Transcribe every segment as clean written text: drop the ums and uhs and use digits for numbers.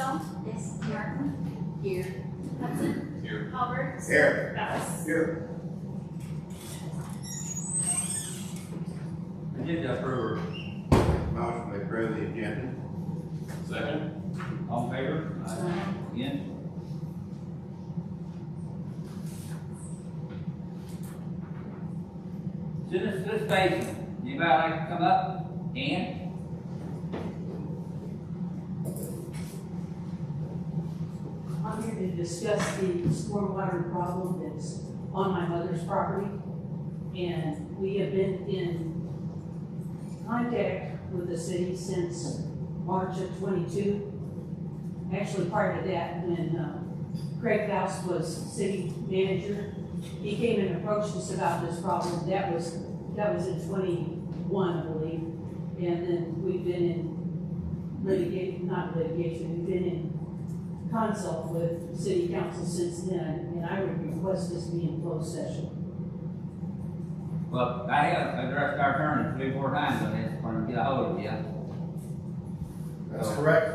Stone. Yes. Martin. Here. Hudson. Here. Hubbard. Here. Ellis. Here. Agenda approval. Motion to approve the agenda. Second. All in favor? Again? Citizen participation. Anybody like to come up? Dan? I'm here to discuss the stormwater problem that's on my mother's property. And we have been in contact with the city since March of '22. Actually, prior to that, when Craig Faust was city manager, he came and approached us about this problem. That was in '21, I believe. And then we've been in we've been in consult with city council since then, and I would request this be in closed session. Well, I have addressed our attorney 3 or 4 times on this, trying to get a hold of you. That's correct.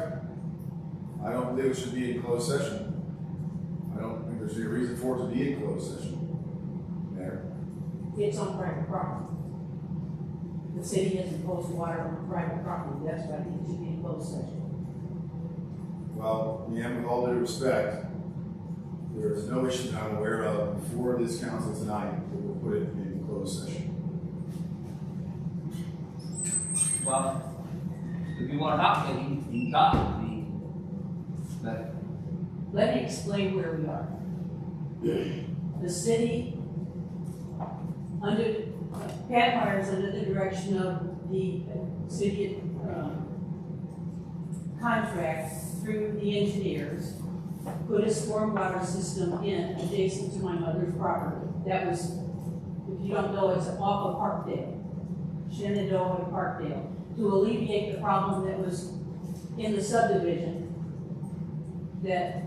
I don't believe it should be in closed session. I don't think there's any reason for it to be in closed session. Mayor? It's on private property. The city has imposed water on private property, that's why I think it should be in closed session. Well, Leanne, with all due respect, there is no issue that I'm aware of before this council tonight that will put it in closed session. Well, if you want to talk to me, you can talk to me. But Let me explain where we are. The city, Pat Myers, under the direction of the city contract through the engineers, put a stormwater system in adjacent to my mother's property. That was, if you don't know, it's off of Parkdale, Shenandoah and Parkdale, to alleviate the problem that was in the subdivision that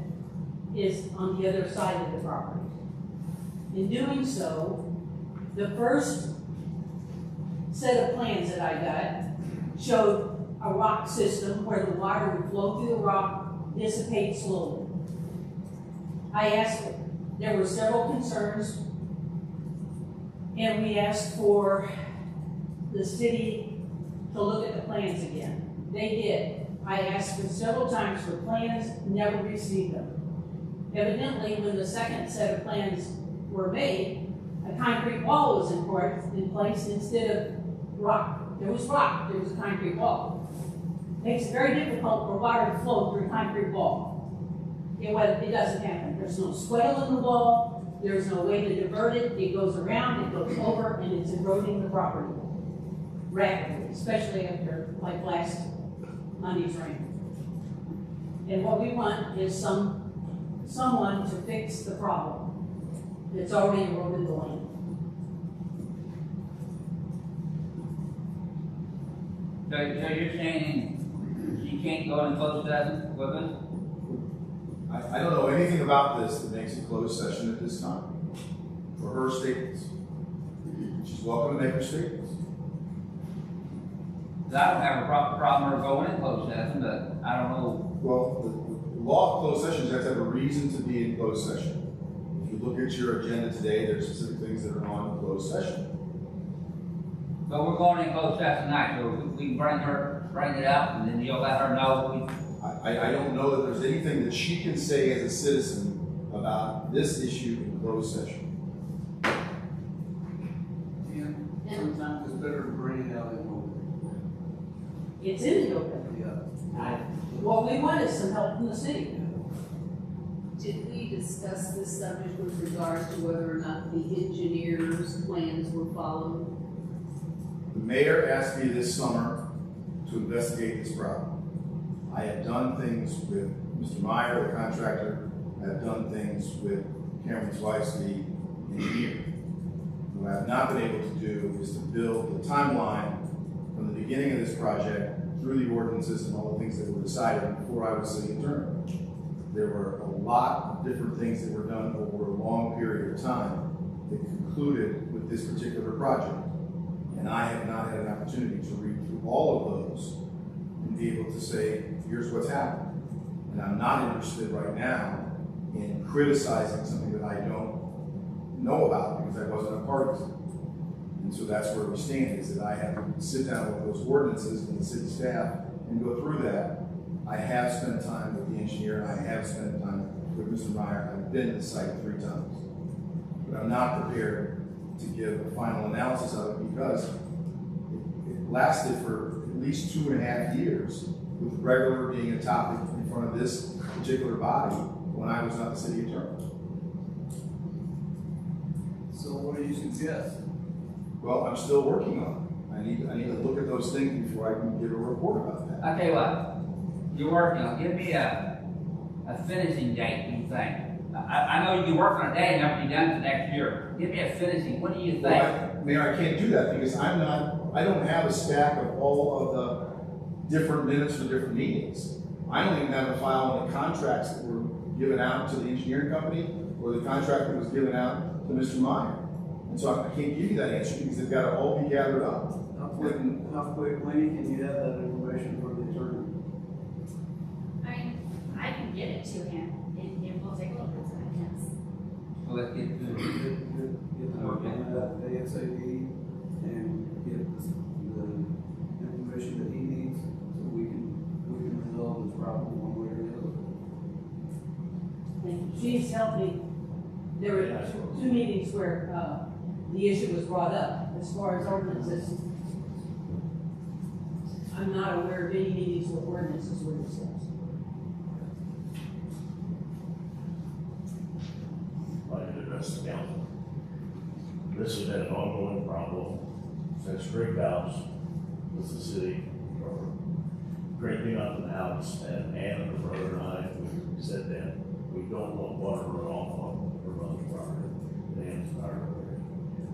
is on the other side of the property. In doing so, the first set of plans that I got showed a rock system where the water would flow through the rock, dissipate slowly. I asked, there were several concerns, and we asked for the city to look at the plans again. They did. I asked them several times for plans, never received them. Evidently, when the second set of plans were made, a concrete wall was in place instead of rock. There was rock, there was a concrete wall. Makes it very difficult for water to flow through a concrete wall. It doesn't happen. There's no swale in the wall, there's no way to divert it. It goes around, it goes over, and it's eroding the property rapidly, especially after like last Monday's rain. And what we want is someone to fix the problem that's already eroded the land. so you're saying you can't go in closed session with us? I don't know anything about this that makes a closed session at this time for her statements. She's welcome to make her statements. 'Cause I don't have a problem with going in closed session, but I don't know. Well, the law of closed sessions, you have to have a reason to be in closed session. If you look at your agenda today, there's specific things that are on closed session. But we're going in closed session tonight, so we can bring it up, and then you'll let her know. I don't know that there's anything that she can say as a citizen about this issue in closed session. Sometimes it's better to bring it out in open. It's in the open. Yeah. What we want is some help from the city. Did we discuss this subject with regard to whether or not the engineer's plans were followed? The mayor asked me this summer to investigate this problem. I have done things with Mr. Meyer, the contractor. I have done things with Cameron Twice, the engineer. What I have not been able to do is to build the timeline from the beginning of this project through the ordinances and all the things that were decided before I was city attorney. There were a lot of different things that were done over a long period of time that concluded with this particular project. And I have not had an opportunity to read through all of those and be able to say, here's what's happened. And I'm not interested right now in criticizing something that I don't know about because I wasn't a part of it. And so that's where we stand, is that I have to sit down with those ordinances and the city staff and go through that. I have spent time with the engineer, and I have spent time with Mr. Meyer. I've been to the site 3 times. But I'm not prepared to give a final analysis of it because it lasted for at least 2.5 years, with regular being a topic in front of this particular body when I was not the city attorney. So what do you suggest? Well, I'm still working on it. I need to look at those things before I can give a report about that. I tell you what, you're working on, give me a finishing date, what do you think? I know you're working on a day, never be done for next year. Give me a finishing, what do you think? Well, Mayor, I can't do that because I don't have a stack of all of the different minutes for different meetings. I don't even have a file on the contracts that were given out to the engineering company or the contract that was given out to Mr. Meyer. And so I can't give you that answer because they've got to all be gathered up. How quickly can you have that information for the attorney? I mean, I can get it to him, and we'll take a look at it, yes. So let's get to it. Get the document out ASAP and get the information that he needs so we can resolve this problem one way or the other. And she's helped me. There were 2 meetings where, the issue was brought up. As far as ordinances, I'm not aware of any meetings where ordinances were discussed. I'd like to address the council. This has been an ongoing problem since Greg House with the city, or Greg being out of the house, and Ann and her brother and I, we said that we don't want water runoff on her mother's property, Ann's property.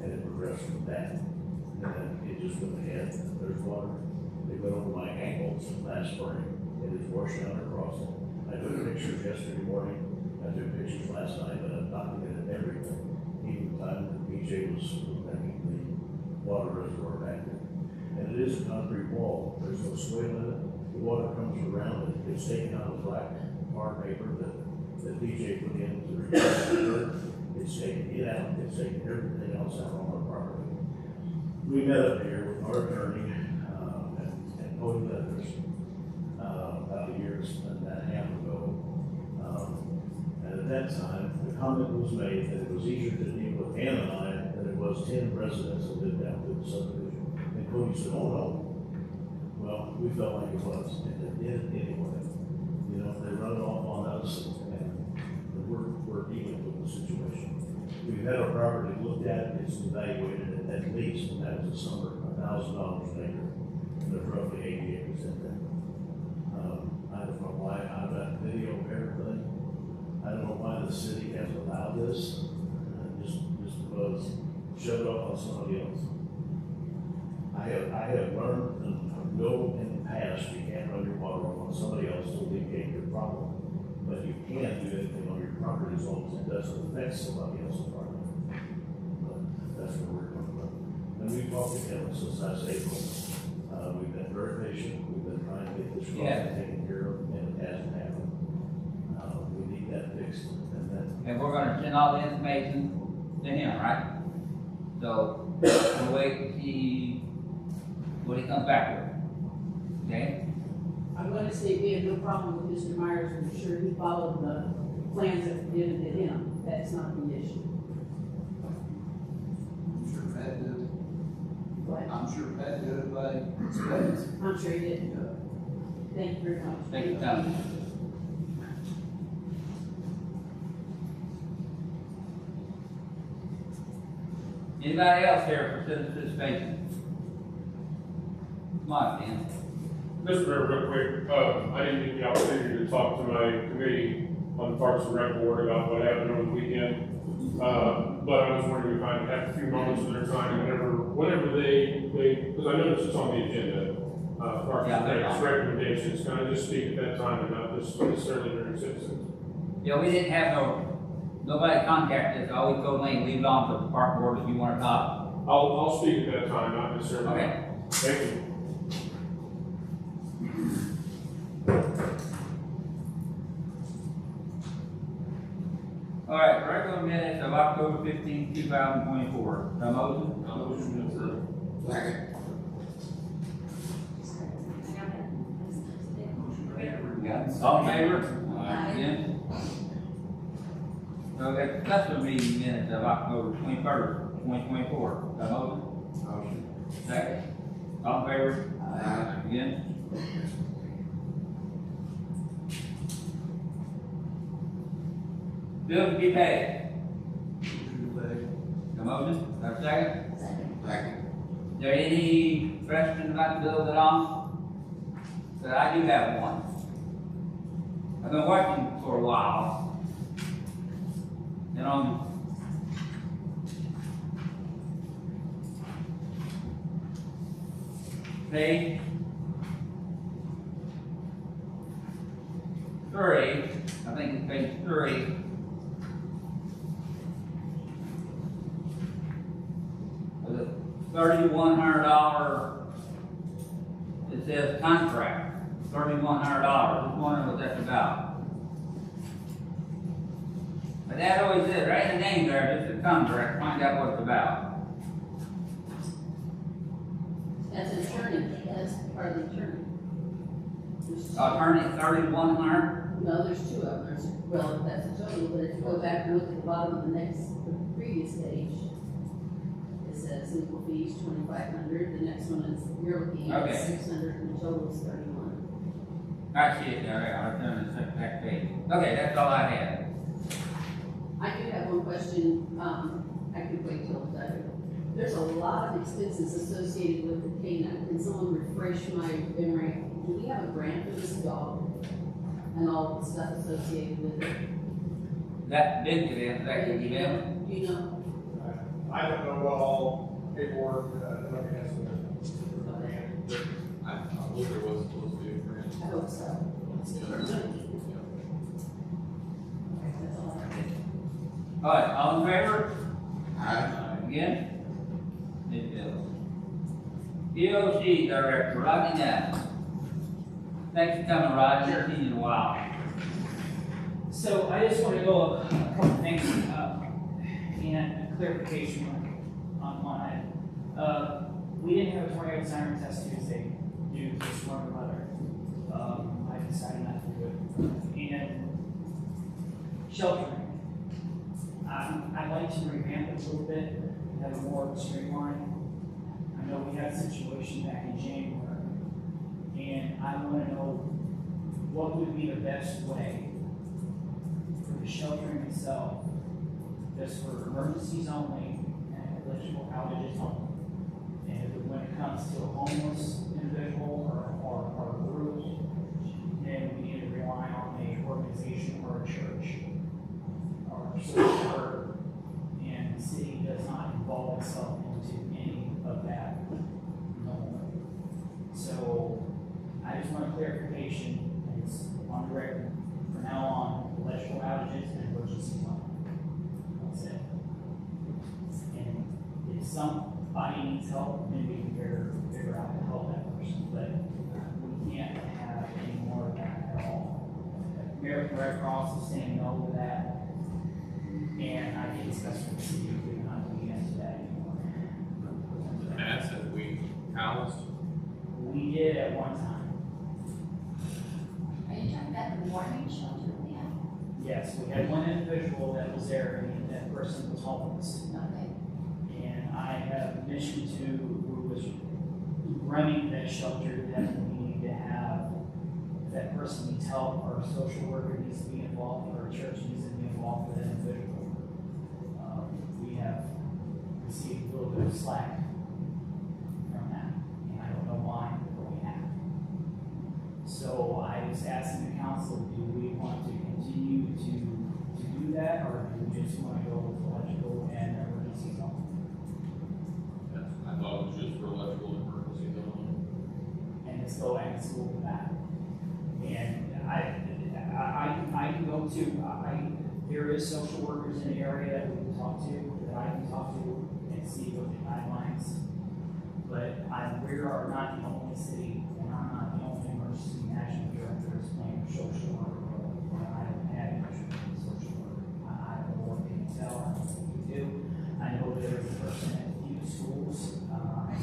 And it progressed from that. And then it just went ahead, there's water. They went over my ankles last spring. It is washing out across it. I took pictures yesterday morning. I took pictures last night, but I've documented everything. Even the time that BJ was making the water reservoir back there. And it is a concrete wall. There's no swale in it. The water comes around it. It's taken out of black tar paper that BJ put in to replace the dirt. It's taken it out, it's taken everything else out on our property. We met up here with our attorney, and Cody Leathers, about a year and a half ago. And at that time, the comment was made that it was easier to deal with Ann and I than it was 10 residents that lived out through the subdivision. And Cody said, oh no. Well, we felt like it was, and it did anyway. You know, they run it off on us, and we're dealing with the situation. We've had our property looked at, it's evaluated at least, and that was a summer, $1,000 an acre. And there's roughly 80 acres in there. I don't know why, I've got video of everything. I don't know why the city has allowed this, just because shove it off on somebody else. I have learned and know in the past you can't run your water on somebody else to alleviate your problem. But you can't do anything on your property as long as it doesn't affect somebody else's property. But that's where we're coming from. And we've talked to him since last April. We've been very patient. We've been trying to get this problem taken care of, and it hasn't happened. We need that fixed, and then. And we're gonna send all the information to him, right? So, we'll wait to see what he comes back with. Okay? I'm going to say we have no problem with Mr. Myers. I'm sure he followed the plans that were given to him. That's not the issue. I'm sure Pat did. But I'm sure Pat did it by expense. I'm sure he did. Yeah. Thank you very much. Thank you, Tom. Anybody else here for citizen participation? Come on, Dan. Mr. Mayor, real quick, I didn't get the opportunity to talk to my committee on the Parks and Rec Board about what happened over the weekend. But I was wondering if I could have a few moments of their time whenever they, because I noticed it's on the agenda, Parks and Rec's recommendations, can I just speak at that time and not necessarily during citizens? Yeah, we didn't have nobody contacted us, I always told Lane, leave it on for the park board if you want to talk. I'll speak at that time, not necessarily. Okay. Thank you. of October 15, 2024. The motion? Motion approved. Second. All in favor? Aye. Against? So that's special meeting minutes of October 21st, 2024. The motion? Motion. Second. All in favor? Aye. Against? Bills to be paid. Motion to pay. The motion? Have a second? Second. Is there any questions about the bills at all? But I do have one. I've been watching for a while. And on page 3, I think it's page 3. With a $3,100, it says contract, $3,100. Just wondering what that's about. My dad always said, write the name there, just a contract, find out what it's about. That's an attorney, that's part of the attorney. There's two- Attorney, 3,100? No, there's two of them, well, that's a total, but if you go back and look at the bottom of the previous page, it says legal fees 2,500, the next one is you're looking at Okay. 600, and the total is 31. I see it there, I'll turn the back page. Okay, that's all I had. I do have one question, I could wait till the other. There's a lot of expenses associated with the canine. Can someone refresh my memory? Do we have a grant for this dog? And all the stuff associated with it? That did get in, that could get in. Do you know? I don't know what all paperwork, nobody has to. I believe there was supposed to be a grant. I hope so. Okay, that's all I have. All right, all in favor? Aye. Again? It bills. EOC Director, Rodney Knapp. Thanks for coming, Rodney, haven't seen you in a while. So I just want to go a couple things, and clarification on one item. We didn't have a tornado siren test Tuesday due to storm weather. I decided not to do it. And sheltering. I'd like to revamp it a little bit, have it more streamlined. I know we had a situation back in January, and I want to know what would be the best way for the sheltering itself, just for emergencies only and electrical outages only. And when it comes to a homeless individual or a group, then we need to rely on a organization or a church or a social worker. And the city does not involve itself into any of that normally. So I just want clarification, and it's on the record. From now on, electrical outages and emergency only. That's it. And if somebody needs help, then we can figure out how to help that person, but we can't have any more of that at all. American Red Cross is saying no to that, and I did discuss with the city, we're not doing into that anymore. Matt said we housed. We did at one time. Are you talking about the warning shelter? Yes, we had one individual that was there, and that person was homeless. Okay. And I have mentioned to who was running that shelter that we need to have, if that person needs help, or a social worker needs to be involved, or a church needs to be involved with that individual. We have received a little bit of slack from that, and I don't know why, but we have. So I was asking the council, do we want to continue to do that, or do we just want to go with electrical and emergency zone? I thought it was just for electrical emergency only. And let's go and let's go with that. And I can go to, there is social workers in the area that we can talk to, that I can talk to and see what the guidelines. But we are not the only city, and I'm not the only emergency national director is playing social worker role. I don't have a social worker. I don't know what they can tell, we do. I know there is a person at a few schools, I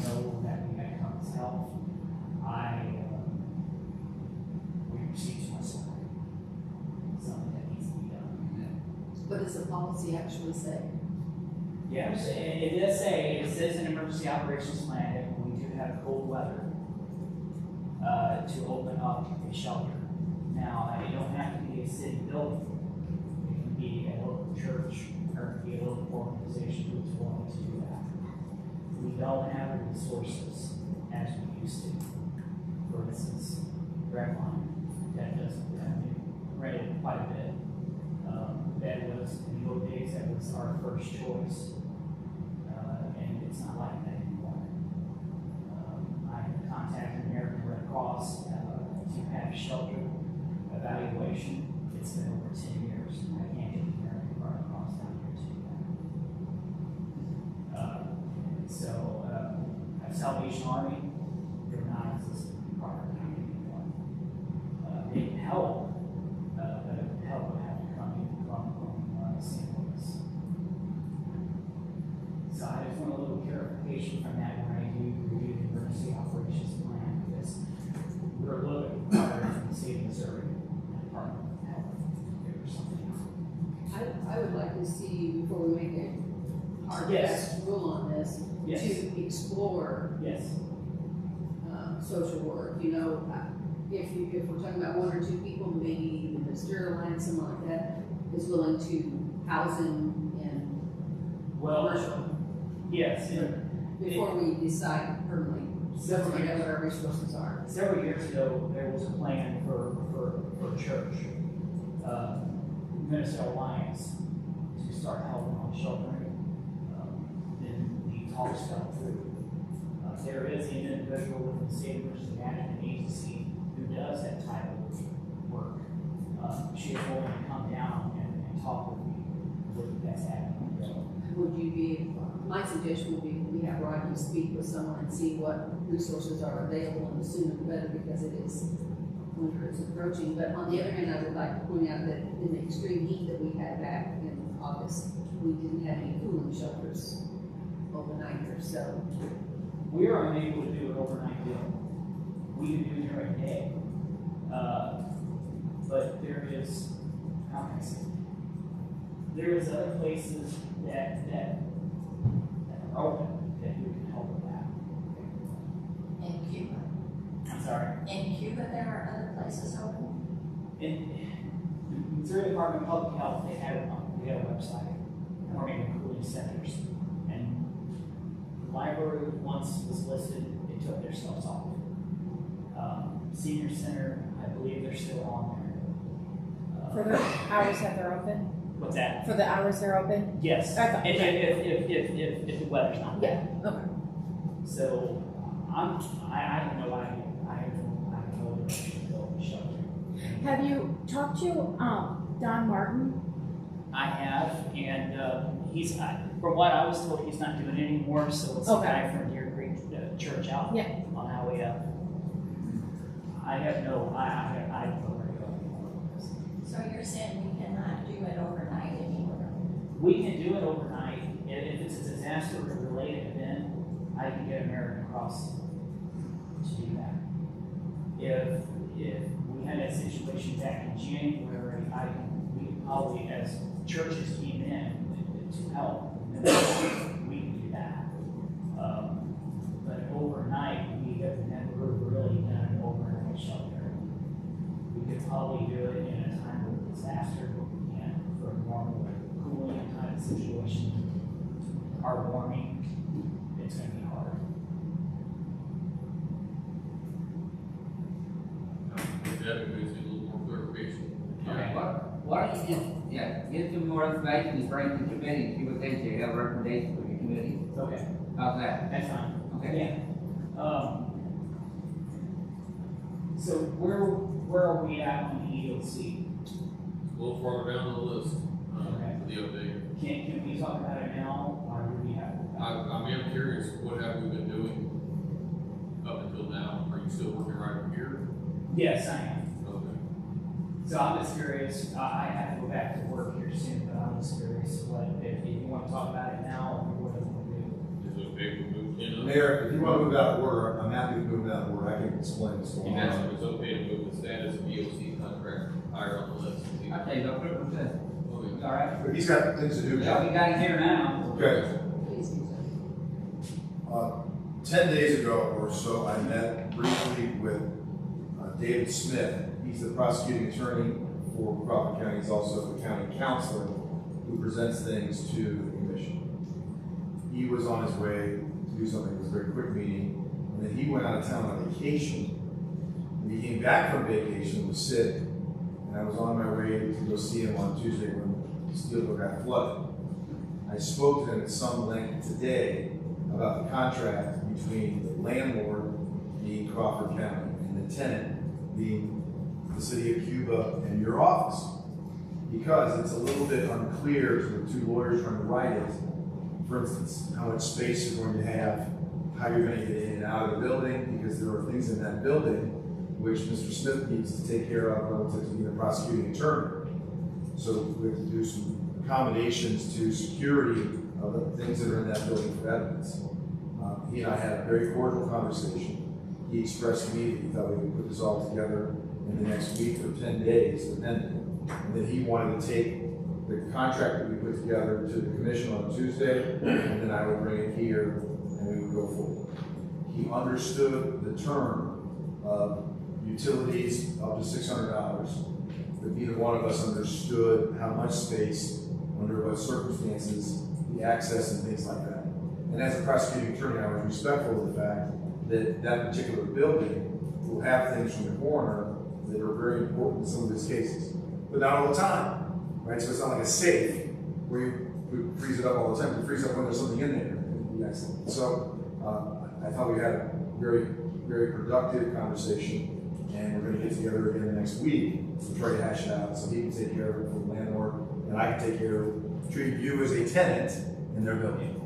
know that we had Compass Health. We received too much support. Something that needs to be done. What does the policy actually say? Yeah, it does say, it says in emergency operations plan that when we do have cold weather, to open up a shelter. Now, it don't have to be a city building. It can be a local church, or it can be a local organization who's willing to do that. We don't have the resources as we used to. For instance, Redline, that doesn't, rented quite a bit. That was, in the old days, that was our first choice. And it's not like that anymore. I contacted American Red Cross to have shelter evaluation. It's been over 10 years. I can't get the American Red Cross down here to do that. Salvation Army, they're not existing part of the anymore. They can help, but help would have to come in from St. Louis. So I just want a little clarification from that when I do review the emergency operations plan, because we're a little bit required from the state of Missouri, Department of Health, or something. I would like to see, before we make a hard Yes. fast rule on this, Yes. to explore, Yes. social work, if we're talking about one or two people, maybe the Missouri line, someone like that, is willing to house him in Well, commercial, yes, before we decide permanently, several what years, our resources are. several years ago, there was a plan for church, Minnesota Alliance, to start helping on sheltering. Then the talks fell through. There is an individual within the state emergency management agency who does that type of work. She is willing to come down and talk with me, with the best happening. Would you be, my suggestion would be, we have Rodney speak with someone and see what resources are available, and the sooner the better, because it is, winter is approaching. But on the other hand, I would like to point out that in the extreme heat that we had back in August, we didn't have any cooling shelters overnight here, so. We are unable to do an overnight deal. We can do it during the day. But there is, how can I say? There is other places that are open that we can help with that. In Cuba. I'm sorry. In Cuba, there are other places open. In the Missouri Department of Public Health, they have a website, Warming Cooling Centers. And the library once was listed, they took themselves off. Senior Center, I believe they're still on there. For the hours that they're open? What's that? For the hours they're open? Yes, I thought- if the weather's not bad. Yeah, okay. So, I have no idea, I have no direction to go with shelter. Have you talked to, Don Martin? I have, and, he's, from what I was told, he's not doing it anymore, so it's the Okay. guy from Deer Creek Church out Yeah. on Highway up. I have no, I have no where to go anymore with this. So you're saying we cannot do it overnight anymore? We can do it overnight. If it's a disaster related event, I can get American Cross to do that. If we had that situation back in January, we probably, as churches came in to help, we can do that. But overnight, we have never really done an overnight shelter. We could probably do it in a time of disaster, but we can't for a normal cooling kind of situation. Our warming, it's gonna be hard. That gives you a little more clarification. Okay. Why don't you just, get some more information and bring to the committee, and see what they say, have a recommendation for the committee. Okay, How's that? that's fine. Okay. Yeah. So where are we at on the EOC? A little farther down the list, Okay. for the update. Can we talk about it now, or do we have? I'm curious, what have we been doing up until now? Are you still working right here? Yes, I am. Okay. So I'm just curious, I have to go back to work here soon, but I'm just curious what, if you want to talk about it now, or what do you want to do? Is it okay to move, you know? Mayor, if you want to move out of order, I'm happy to move out of order. I can explain what's He going asked on. if it's okay to move the status of BOC contract higher on the list. I tell you, don't put it with that. Okay. All right? But he's got things to do. Yeah, we got it here now. Okay. Please do so. 10 days ago or so, I met briefly with David Smith. He's the prosecuting attorney for Crawford County. He's also the county counselor who presents things to the commission. He was on his way to do something. It was a very quick meeting. And then he went out of town on vacation. When he came back from vacation, was sick. And I was on my way to go see him on Tuesday when Steelville got flooded. I spoke to him at some length today about the contract between the landlord, being Crawford County, and the tenant, being the city of Cuba and your office. Because it's a little bit unclear to the two lawyers trying to write it. For instance, how much space you're going to have, how you're going to get in and out of the building, because there are things in that building which Mr. Smith needs to take care of relative to being the prosecuting attorney. So we have to do some accommodations to security of the things that are in that building for evidence. He and I had a very cordial conversation. He expressed to me that he thought we could put this all together in the next week or 10 days, depending. And that he wanted to take the contract that we put together to the commission on Tuesday, and then I would bring it here and we would go forward. He understood the term of utilities up to $600, but neither one of us understood how much space, under what circumstances, the access and things like that. And as a prosecuting attorney, I was respectful of the fact that that particular building will have things from the coroner that are very important in some of his cases, but not all the time, right? So it's not like a safe where you freeze it up all the time. You freeze it up when there's something in there. So I thought we had a very, very productive conversation, and we're going to get together again next week to try to hash it out so he can take care of it for the landlord, and I can take care of treating you as a tenant in their building.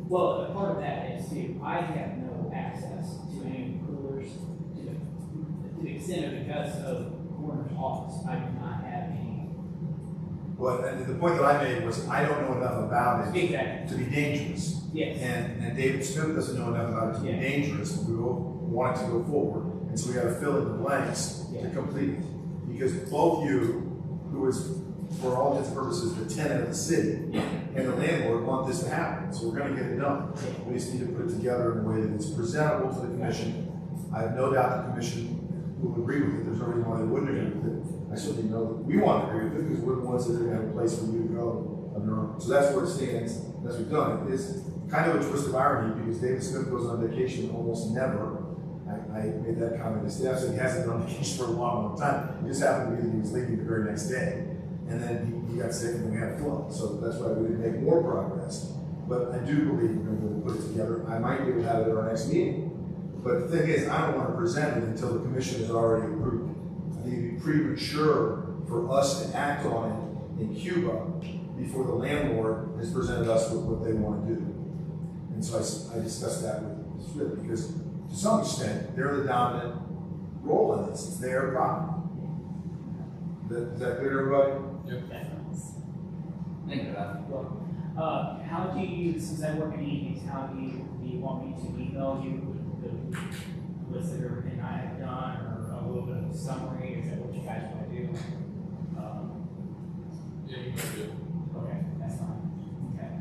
Well, a part of that is too, I have no access to any coolers to the extent of because of coroner's office. I do not have any. Well, and the point that I made was I don't know enough about it Exactly. to be dangerous. Yes. And David Smith doesn't know enough about it to be dangerous, but we want it to go forward. And so we got to fill in the blanks to complete it. Because both you, who is, for all intents and purposes, the tenant of the city, and the landlord want this to happen. So we're going to get it done. We just need to put it together in a way that it's presentable to the commission. I have no doubt the commission will agree with it. There's no reason why they wouldn't agree with it. I certainly know that we want to agree with it because we're the ones that are going to have a place for you to go of your own. So that's where it stands. That's what we've done. It is kind of a twist of irony because David Smith goes on vacation almost never. I made that comment to staff, so he hasn't been on vacation for a long time. It just happened to be that he was leaving the very next day. And then he got sick and then we had a flood. So that's why we didn't make more progress. But I do believe we're going to be able to put it together. I might be able to have it at our next meeting. But the thing is, I don't want to present it until the commission has already approved it. I think it'd be premature for us to act on it in Cuba before the landlord has presented us with what they want to do. And so I discussed that with Smith because to some extent, they're the dominant role in this. It's their property. Is that clear to everybody? Think about it. Well, how do you, since I work in evenings, how do you want me to email you the list of everything I have done or a little bit of a summary? Is that what you guys want to do? Yeah, you can do. Okay, that's fine. Okay.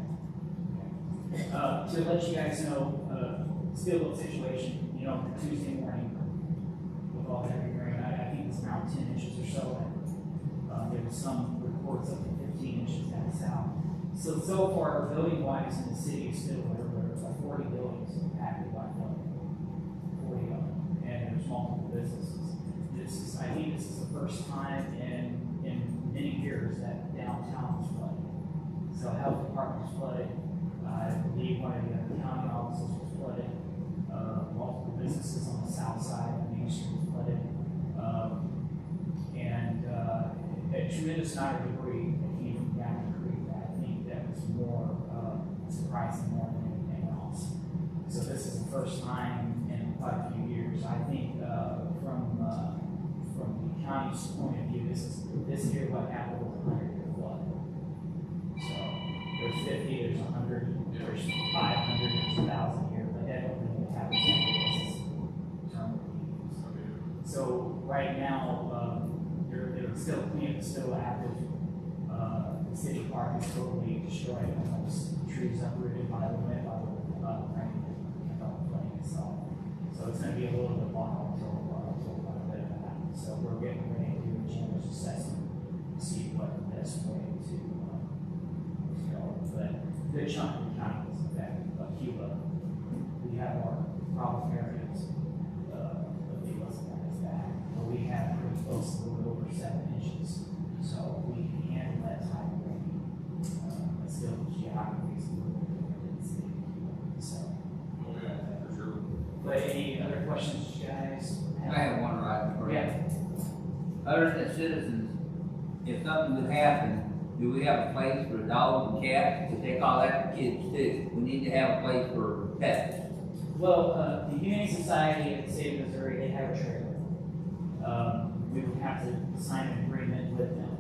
To let you guys know, Steelville situation, you know, Tuesday morning with all the heavy rain, I think it's around 10 inches or so. And, there was some reports up to 15 inches down south. So far, building wise in the city of Steelville, there's like 40 buildings impacted by flooding. 40 of them, and there's multiple businesses. I think this is the first time in many years that downtown was flooded. So health department was flooded. I believe one of the other county offices was flooded. Multiple businesses on the south side of Main Street was flooded. And a tremendous amount of debris that came from down the creek. I think that was more surprising more than anything else. So this is the first time in quite a few years. I think from the county's point of view, this year what happened with the 100-year flood. So there's 50, there's 100, there's 500, there's 1,000 here, but that don't mean it happens every day. This is terminally used. So right now, they're still clean, it's still active. The city park is totally destroyed, almost trees uprooted by the wind, by the rain, and all the flooding itself. So it's gonna be a little bit long until quite a bit of that. So we're getting ready to do a damage assessment, to see what the best way to go. But a good chunk of the county is affected, but Cuba, we have our problem areas, but they wasn't as bad. But we have pretty close to a little over 7 inches, so we can handle that type of rain. But still, geography is a little bit different than the city of Cuba, so. Oh, yeah, for sure. But any other questions, you guys? I have one right for you. Yeah. Other than citizens, if something would happen, do we have a place for dogs and cats? Because they call that for kids too. We need to have a place for pets. Well, the Humane Society of the state of Missouri, they have a trailer. We would have to sign an agreement with them.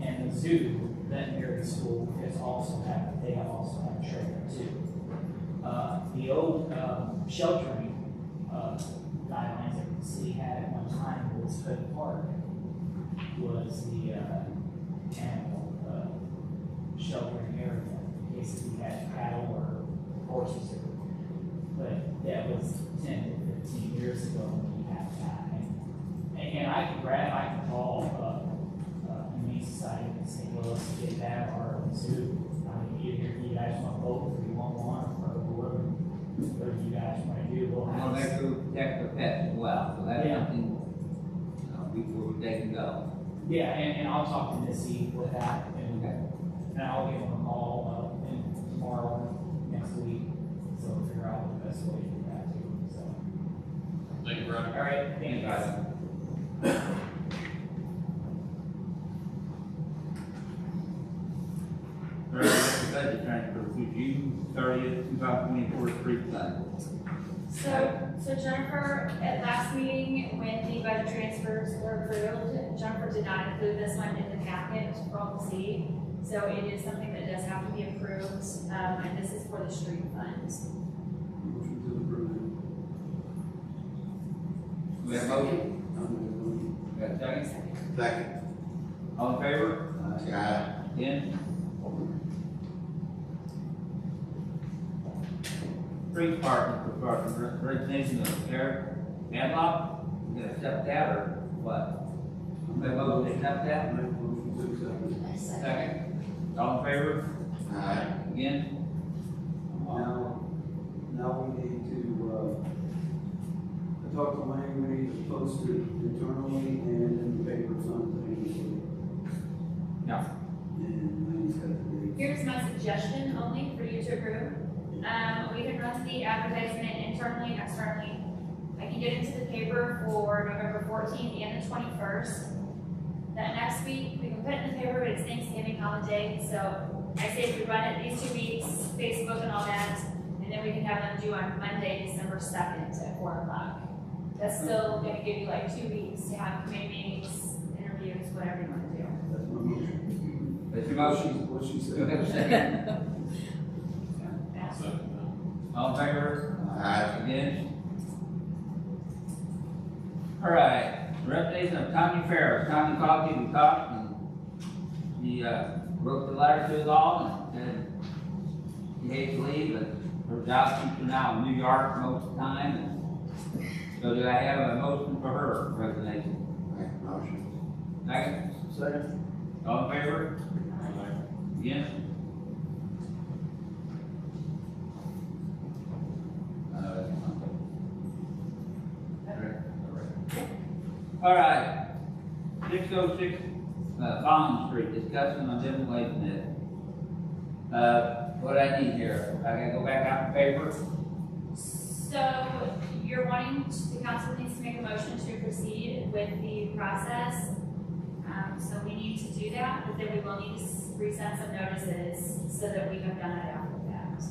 And the zoo, veterinary school, they also have a trailer too. The old sheltering guidelines that the city had at one time was Hood Park was the animal sheltering area in case we had cattle or horses. But that was 10 to 15 years ago when we had that. And I can call Humane Society in St. Louis to get that or the zoo. I mean, either you guys want both or you want one or whatever you guys want to do. We'll We have want to make sure we protect the pets as well, so that's Yeah. something, before we take and go. Yeah, and I'll talk to Missy with that, and I'll give them a call tomorrow, next week, so we'll figure out the best way to do that too, so. Thank you, Brian. All right, thank you guys. Budget transfer to June 30th, 2024 street fund. So Jennifer, at last meeting, when the budget transfers were approved, Jennifer did not include this one in the packet for all to see. So it is something that does have to be approved, and this is for the street funds. Motion to approve. We have a motion? I'm going We have a second? Second. All in favor? Aye. Again? Street department for resignation of Eric Madlock. You gonna accept that or what? We have a motion to accept that? to make a motion to accept. Second. All in favor? Aye. Again? Now we need to, I talked to Wayne, we need to post it internally and in the paper simultaneously. Yeah. And Wayne's got the date. Here's my suggestion only for you to approve. We can run the advertisement internally and externally. I can get into the paper for November 14th and the 21st. That next week, we can put it in the paper, but it's Thanksgiving holiday, so I say if we run it these 2 weeks, Facebook and all that, and then we can have them due on Monday, December 2nd at 4 o'clock. That's still gonna give you like 2 weeks to have committee meetings, interviews, whatever you wanna do. That's my motion. That's your motion? What she Do we have a said. second? Second. All in favor? Aye. Again? All right, representation of Tommy Farris. Tommy called you, we talked, and he, wrote the letter to us all, and said he hates to leave, but her job keeps her now in New York most of the time, and so do I have a motion for her resignation? Make a motion. Second? Second. All in favor? Again? All right, 606 Bond Street, discussion on demolition it. What I need here, I gotta go back out in paper. So you're wanting, the council needs to make a motion to proceed with the process. So we need to do that, but then we will need to resend some notices so that we have done it after that.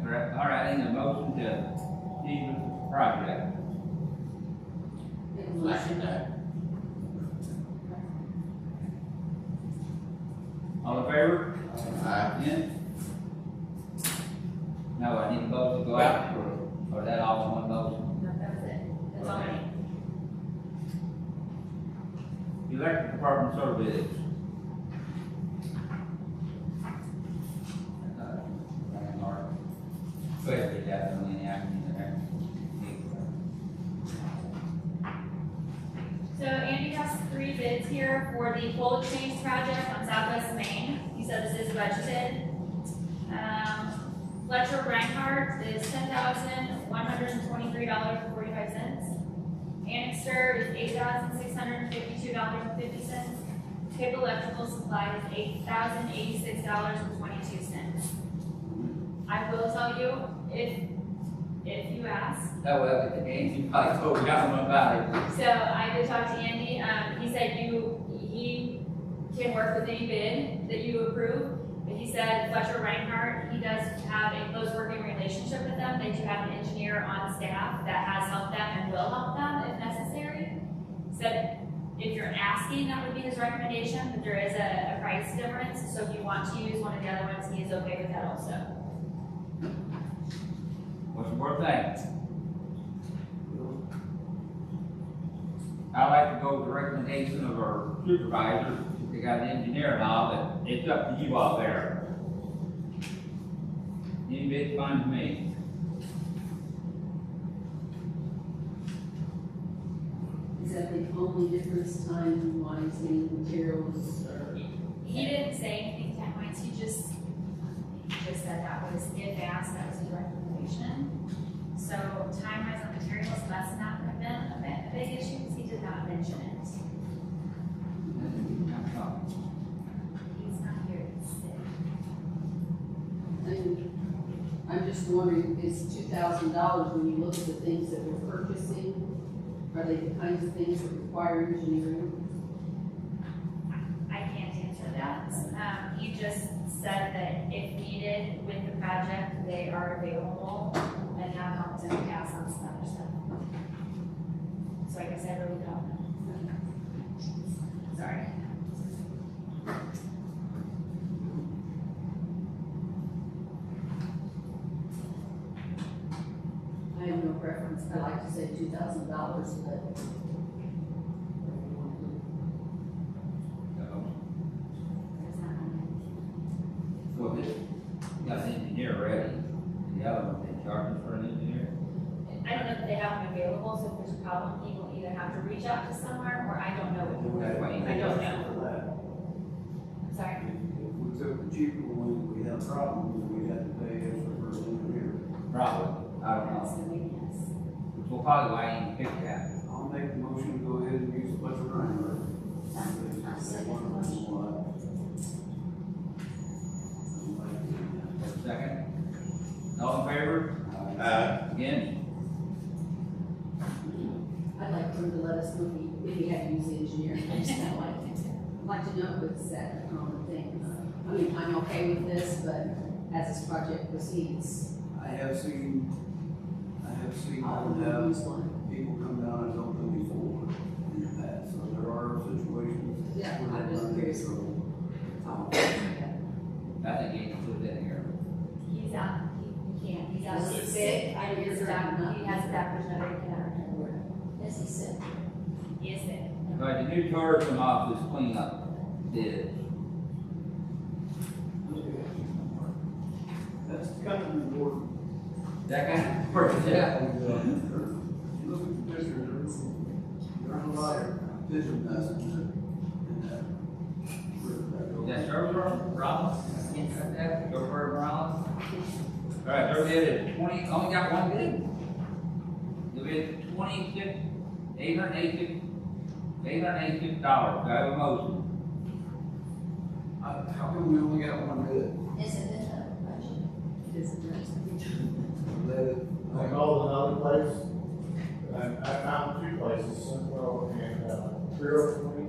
Correct. All right, I need a motion to proceed with the project. Make a motion. Again? No, I need a vote to go out for that all in one motion. No, that was it. That's all I need. Electric department service. Go ahead, read that, and then after there. So Andy has 3 bids here for the pole exchange project on Southwest Main. He said this is budgeted. Fletcher Reinhardt is $10,123.45. Annixter is $8,652.50. Cape Electrical Supply is $8,086.22. I will tell you, if you ask. That way, the Andy probably told me something about it. So I did talk to Andy, he said he can work with any bid that you approve. But he said Fletcher Reinhardt, he does have a close working relationship with them. They do have an engineer on staff that has helped them and will help them if necessary. Said if you're asking, that would be his recommendation, but there is a price difference. So if you want to use one of the other ones, he is okay with that also. What's the board think? I like to go with the recommendation of our supervisors, if they got an engineer and all, but it's up to you all there. Any bid's fine with me. Is that the only difference time-wise in materials or? He didn't say anything time-wise, he just said that was, if asked, that was his recommendation. So time-wise on materials, that's not have been a big issue, because he did not mention it. He's not here to sit. And I'm just wondering, is $2,000, when you look at the things that we're purchasing, are they the kinds of things that require engineering? I can't answer that. He just said that if needed with the project, they are available and have helped him pass on some other stuff. So I guess I really don't know. Sorry. I have no preference, I like to say $2,000, but. Well, this, you got an engineer ready. The other one, they charge us for an engineer? I don't know that they have them available, so if there's a problem, he will either have to reach out to somewhere, or I don't know what he will do. That's why you I don't know. For that. I'm sorry. If we took the cheaper one, we had a problem, then we had to pay extra for an engineer. Probably, I don't That's know. the weakness. Which will probably why you pick that. I'll make the motion to go ahead and use Fletcher Reinhardt. Second. All in favor? Again? I'd like for him to let us know if he had to use the engineer, I just kind of like to know if it's that common thing. I mean, I'm okay with this, but as this project proceeds, I have seen I'll them use one. have people come down and help them before in the past, so there are situations. Yeah, where I'm they just run into curious. trouble. I think you can put that in here. He's out, he can't, he's out Sick. sick, and You're he's right. he has a doctor's note, he cannot return to work. Yes, he said. He is sick. All right, the new tourism office cleanup bid. That's kind of important. That guy, perfect, yeah. You look at the pictures, there are a lot of vision messages in that. That Sherwood Rollins? Yes. Sherwood Rollins? All right, their bid is only got one bid. The bid is $886. Do I have a motion? How come we only got one bid? Is it in the budget? Like all the other places, I found 2 places, Central and, Bureau for me.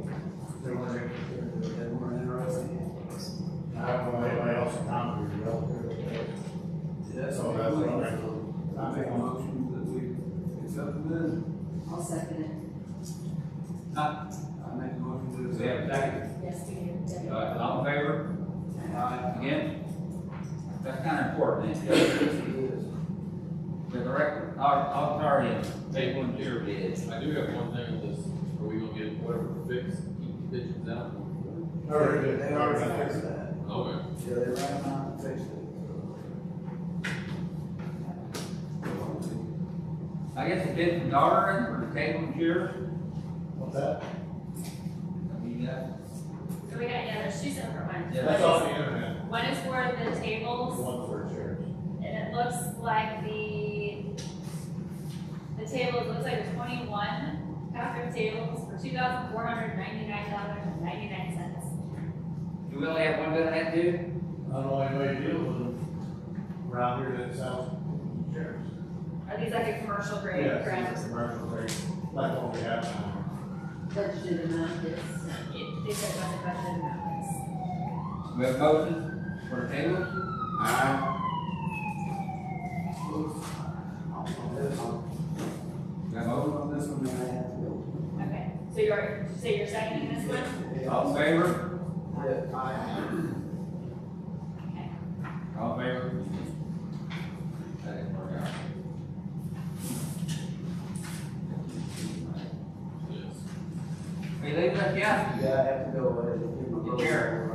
They weren't interested. They weren't interested. I don't know anybody else in town who's relatively close. That's So all that's what I'm right. I make a motion that we accept the bid. I'll second it. I make a motion to Do we have a accept. second? Yes, we do. All in favor? Aye. Again? That's kind of important, isn't it? The director, I'll start in, table and chair bids. I do have one thing on this, are we gonna get whatever fixed, keep the pigeons out? They already fixed that. Okay. Yeah, they ran them out and fixed it. I guess a bid from Darwin for the table and chair. What's that? You got, So we got, yeah, there's two separate ones. Yeah, That's off the internet, One is for the the tables, one for chairs. and it looks like the tables, looks like there's 21 captive tables for $2,499.99. do we only have one bid on that too? I don't know anybody deals with them around here that sells chairs. Are these like a commercial grade? Yes, correct? it's a commercial rate, like what we have now. Budgeted amount is, They said it wasn't budgeted amount. We have a motion for the table? Aye. We have a Vote motion? on this one, then I have to go. Okay, so you're seconding this one? All in favor? Yeah. All in favor? That didn't work out. Yes. Are you leaving us, yeah? Yeah, I have to go ahead and get my Get brother. chair.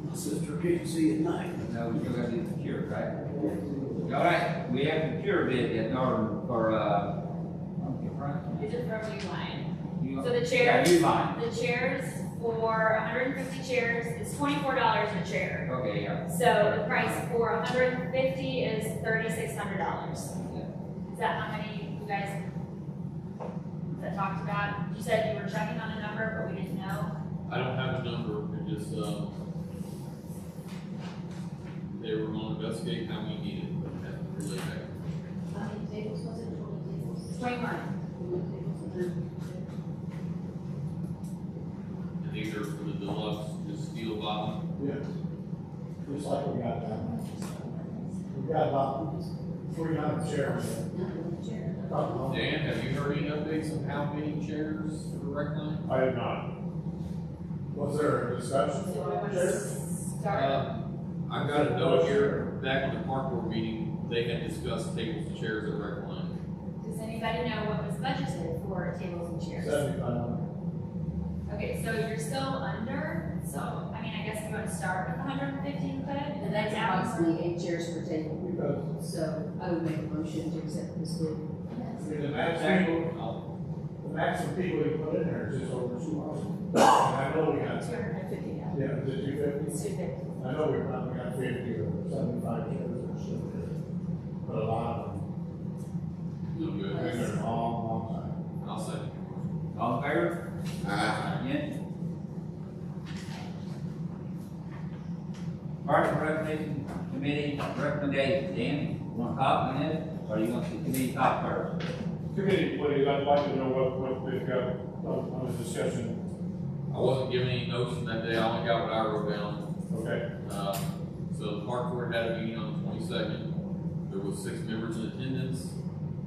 My sister can't see at night. No, we still gotta do the cure, right? All right, we have the cure bid at Darwin for, These are from Uline. you- So the Yeah, chairs, you mine. the chairs for 150 chairs is $24 a chair. Okay, yeah. So the price for 150 is $3,600. Is that how many you guys that talked about? You said you were checking on a number, but we didn't know. I don't have a number, it just, they were gonna investigate how we need it, but have to relay back. how many tables was it, 20 tables? 21. 20 tables, okay. And these are for the deluxe, just steel bottom. Yeah. Just like we got down there. We've got about 300 chairs. Dan, have you heard any updates on how many chairs for the rec line? I have not. Was there a discussion? So we want to start. I've got a note here, back in the park board meeting, they had discussed tables and chairs at rec line. Does anybody know what was budgeted for tables and chairs? 7,500. Okay, so you're still under, so, I mean, I guess if you want to start with 150, you could. And that's approximately 8 chairs per table, Because, so I would make a motion to accept this bid. I mean, the maximum people you put in there is just over 200. And I know we got, 250, yeah. yeah, is it 250? It's 250. I know we probably got 50 or 75 chairs or so. But a lot of them, No good. been there a long, long time. I'll second. All in favor? Aye. Again? Parks and Recreation Committee recommendation, Dan, you want to talk on this, or you want the committee talk first? Committee, please, I'd like to know what they've got on the discussion. I wasn't given any notes from that day, I only got what I wrote down. Okay, So the park board had a meeting on the 22nd. There was 6 members in attendance.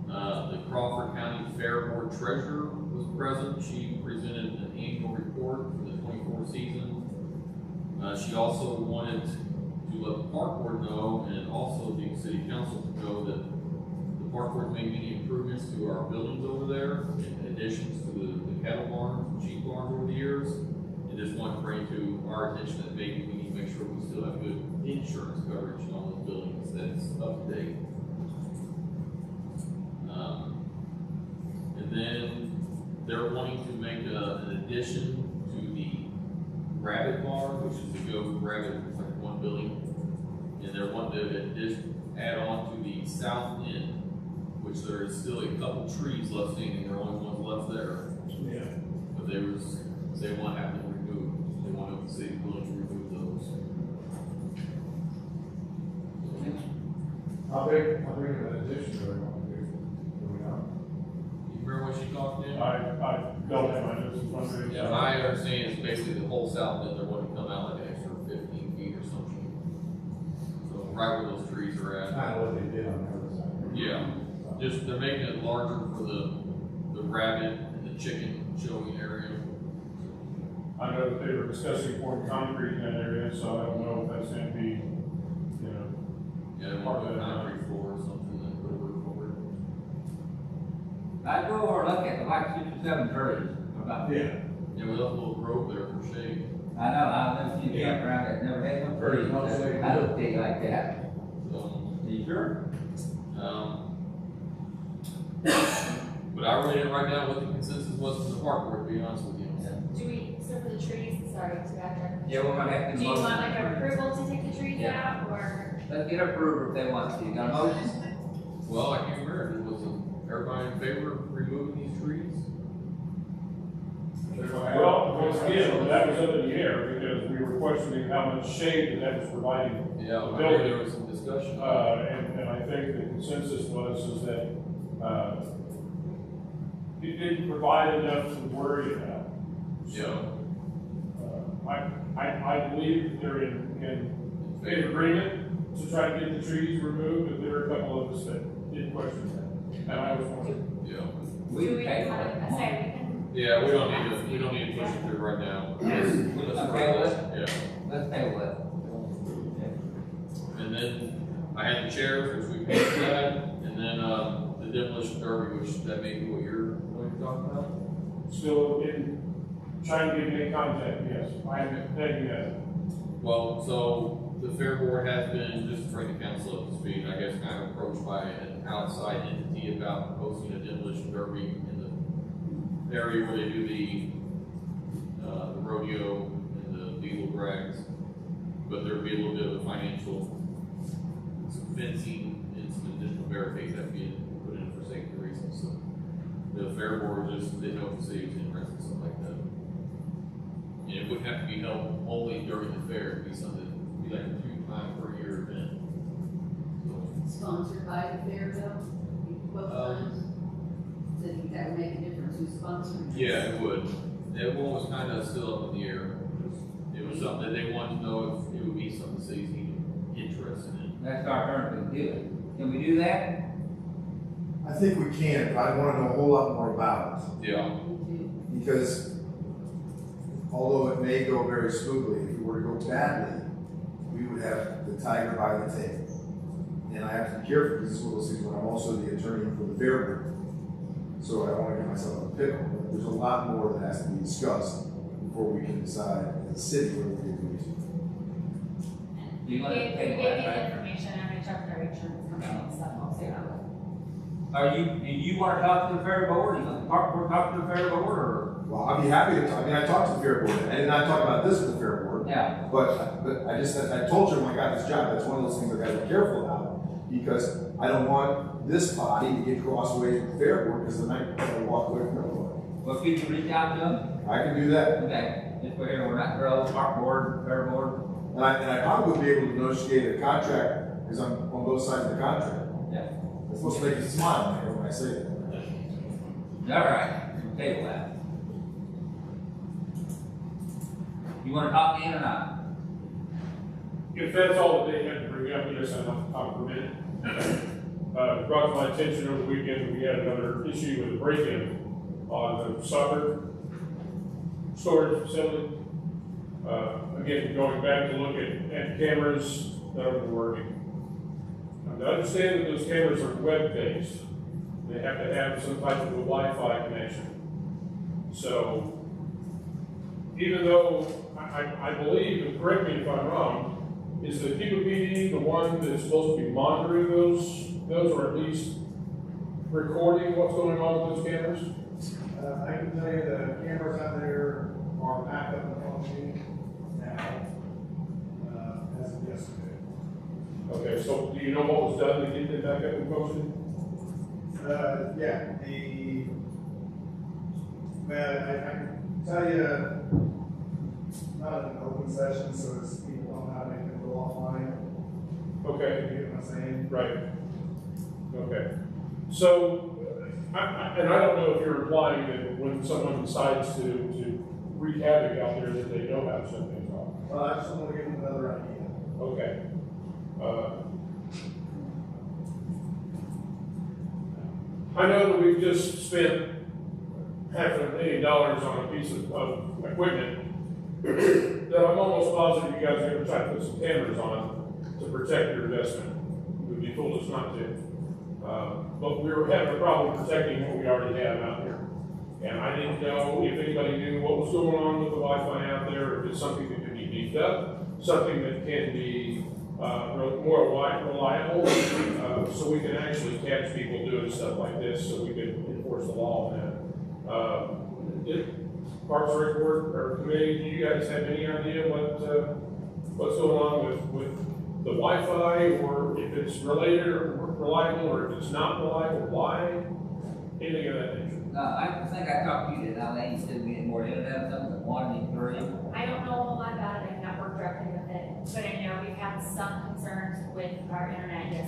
The Crawford County Fair Board Treasurer was present. She presented an annual report for the 24 season. She also wanted to let the park board know, and also the city council to know, that the park board made many improvements to our buildings over there, in additions to the cattle barns and sheep barns over the years. And just wanted to bring to our attention that maybe we need to make sure we still have good insurance coverage on those buildings that's up to date. And then they're wanting to make an addition to the rabbit bar, which is the goat rabbit, it's like one building. And they're wanting to add on to the south end, which there is still a couple trees left standing, there are only ones left there. Yeah. But they want to have them removed, they want the city willing to remove those. How big an addition do we want to do? Do we know? You remember what she talked to? I don't have my notes in front of me. Yeah, my understanding is basically the whole south end, they're wanting to come out like an extra 15 feet or something. So right where those trees are at. Kind of what they did on the other side. Yeah, just, they're making it larger for the rabbit and the chicken showing area. I know that they were discussing pouring concrete in that area, so I don't know if that's gonna be, Yeah, they want a concrete floor or something that would work for it. I'd go over and look at the like 67 trees, about Yeah. Yeah, we left a little grove there for shade. I know, I've been campground that never had no trees, I looked at it like that. So, You sure? but I really didn't write down what the consensus was from the park board, to be honest with you. Do we, so for the trees, sorry, to back up. Yeah, we're gonna have to. Do you want like an approval to take the trees Yeah. out, or? Let's get approved if they want to. You got a motion? Well, I can't remember, was everybody in favor of removing these trees? well, once again, that was up in the air because we were questioning how much shade that was providing. Yeah, The I building. know there was some discussion. And I think the consensus is that, it didn't provide enough to worry about. Yeah. I believe they're in agreement to try to get the trees removed, but there are a couple of us that did question that. And I was one. Yeah. We Do can we pay want for to, it. say, we can, Yeah, we don't need to push it through right now. Let's table it. Yeah. Let's table it. And then I had the chairs, which we paid for that, and then, the demolition derby, which that may be what you're going to talk about? Still trying to get me in contact, yes. I am taking that. Well, so the fair board has been, just to bring the council up to speed, I guess, kind of approached by an outside entity about hosting a demolition derby in the area where they do the rodeo and the beetle drags. But there'd be a little bit of a financial, some fencing and some additional barricades that be put in for safety reasons, so. The fair board just didn't know if the city was interested in something like that. And it wouldn't have to be held only during the fair, it'd be something, it'd be like a 2-time per year event. So, Sponsored by the fair though, both times? So you think that would make a difference who's sponsoring? yeah, it would. That one was kind of still up in the air. It was something that they wanted to know if it would be something the city's interested in. That's our turn to do it. Can we do that? I think we can, but I wanna know a whole lot more about Yeah. it. Because although it may go very smoothly, if it were to go badly, we would have the tiger by the tail. And I have to be careful, because this is one of those things when I'm also the attorney for the fair board. So I don't wanna get myself in a pickle, but there's a lot more that has to be discussed before we can decide as a city whether we agree to. You want to we table gave that, you the right? information, and we checked our insurance company and stuff, I'll say that. Do you want to talk to the fair board? You want the park board to talk to the fair board, or? Well, I'd be happy to talk, I talked to the fair board, and I talked about this with the fair board. Yeah. But I told you when I got this job, that's one of those things I gotta be careful about, because I don't want this body to get crossways with the fair board, because then I gotta walk away from everybody. Well, could you reach out to them? I can do that, Okay, if we're here, we're not girls, park board, fair board. and I probably would be able to negotiate a contract, because I'm on both sides of the contract. Yeah. It's supposed to make you smile when I say it. All right, we'll table that. You want to talk to him or not? If that's all that they had to bring up, yes, I'm permitted. Brought to my attention over the weekend, we had another issue with a break-in on the soccer storage facility. Again, going back to look at cameras that are working. Now, to understand that those cameras are web-based, they have to have some type of a Wi-Fi connection. So, even though I believe, and correct me if I'm wrong, is the Pico PD the one that's supposed to be monitoring those or at least recording what's going on with those cameras? I can tell you the cameras out there are back up and functioning now, as of yesterday. Okay, so do you know what was done to get them back up and functioning? Yeah, I can tell you, not an open session, so it's people don't know how to make them go offline. Okay. You get what I'm saying? Right. Okay. So, I don't know if you're implying that when someone decides to wreak havoc out there that they know how to shut things off. Well, I just want to give them another idea. Okay. I know that we've just spent $500,000 on a piece of equipment that I'm almost positive you guys are gonna try to put some cameras on to protect your investment. It would be foolish not to. But we were having a problem protecting what we already have out here. And I didn't know if anybody knew what was going on with the Wi-Fi out there, if it's something that can be beefed up, something that can be more reliable, so we can actually catch people doing stuff like this, so we can enforce the law on that. Parks and Rec Board or committee, do you guys have any idea what's going on with the Wi-Fi, or if it's related or reliable, or if it's not reliable, why? Anything of that nature? I think I talked to you that now you said we need more internet, something that wanted three. I don't know a whole lot about it, I've not worked directly with it, but I know we've had some concerns with our internet, it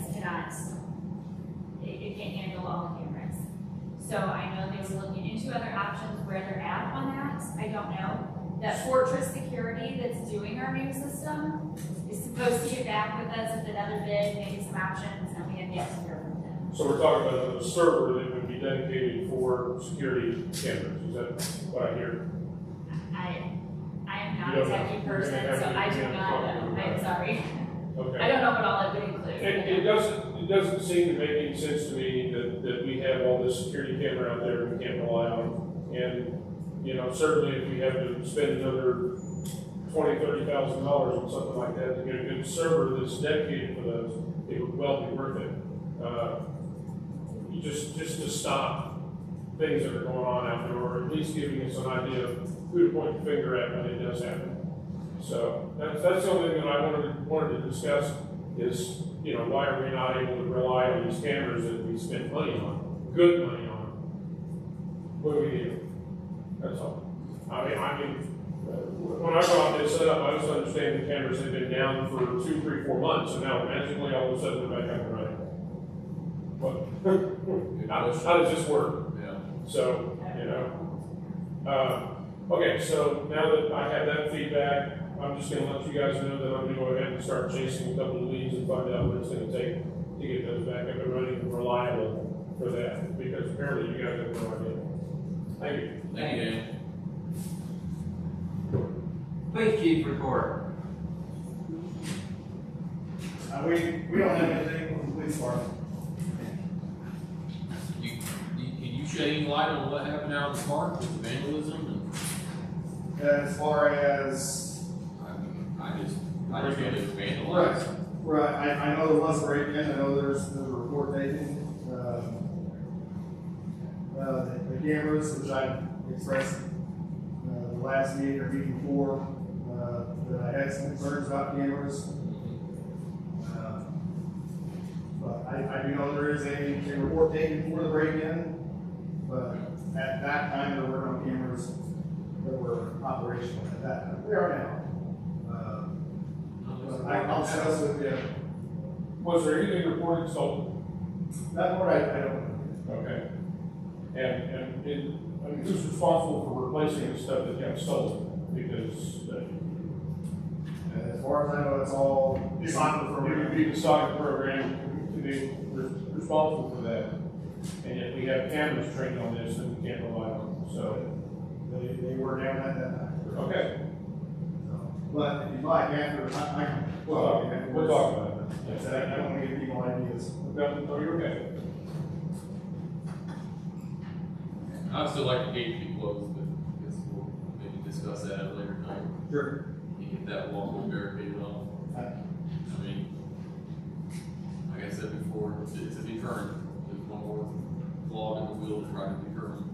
can't handle all the cameras. So I know they were looking into other options, where they're at on that, I don't know. That Fortress Security that's doing our new system is supposed to get back with us with another bid, maybe some options, and we have yet to hear from them. So we're talking about a server that would be dedicated for security cameras, is that what I hear? I am You not don't a know. techie person, You're gonna so have to- I do you're gonna not talk to know, them I'm about sorry. Okay. I don't know what all it would include. It doesn't seem to make any sense to me that we have all this security camera out there and we can't rely on. And, you know, certainly if we have to spend another $20,000–$30,000 on something like that to get a good server that's dedicated for those, it would well be worth it. Just to stop things that are going on out there, or at least giving us an idea of who to point the finger at when it does happen. So that's the only thing that I wanted to discuss is, you know, why are we not able to rely on these cameras that we spend money on, good money on, when we need them? That's all. I mean, when I brought this up, I was understanding the cameras had been down for 2, 3, 4 months, and now magically all of a sudden they're back up and running. What? How does this work? Yeah. So, you know. Okay, so now that I have that feedback, I'm just gonna let you guys know that I'm gonna go ahead and start chasing a couple of leads and find out what it's gonna take to get those back up and running and reliable for that, because apparently you guys have no idea. Thank you. Thank you, Dan. Police chief report. We don't have anything from the police department. Can you shed any light on what happened out in the park with the vandalism? As far as, I just know it was vandalized. right, I know there was a break-in, I know there's a report taken. The cameras, which I expressed the last meeting or meeting before, that I had some concerns about cameras. But I do know there is a report taken for the break-in, but at that time there were no cameras that were operational at that time. They are now. I'll discuss with you. Was there anything reported stolen? That part I don't know. Okay. And who's responsible for replacing the stuff that got stolen? Because And as far as I know, it's all soccer it program. would be the soccer program to be responsible for that. And yet we have cameras trained on this and we can't rely on them, so. They were down at that time. Okay. But if you like, after, I can. We'll talk about it. Yes, I don't want to give people ideas. No, you're okay. I'd still like the gate to be closed, but I guess we'll maybe discuss that at a later time. Sure. You get that walkway barricaded off. I mean, like I said before, it's a deterrent. There's one more log in the wheel to try to deter them.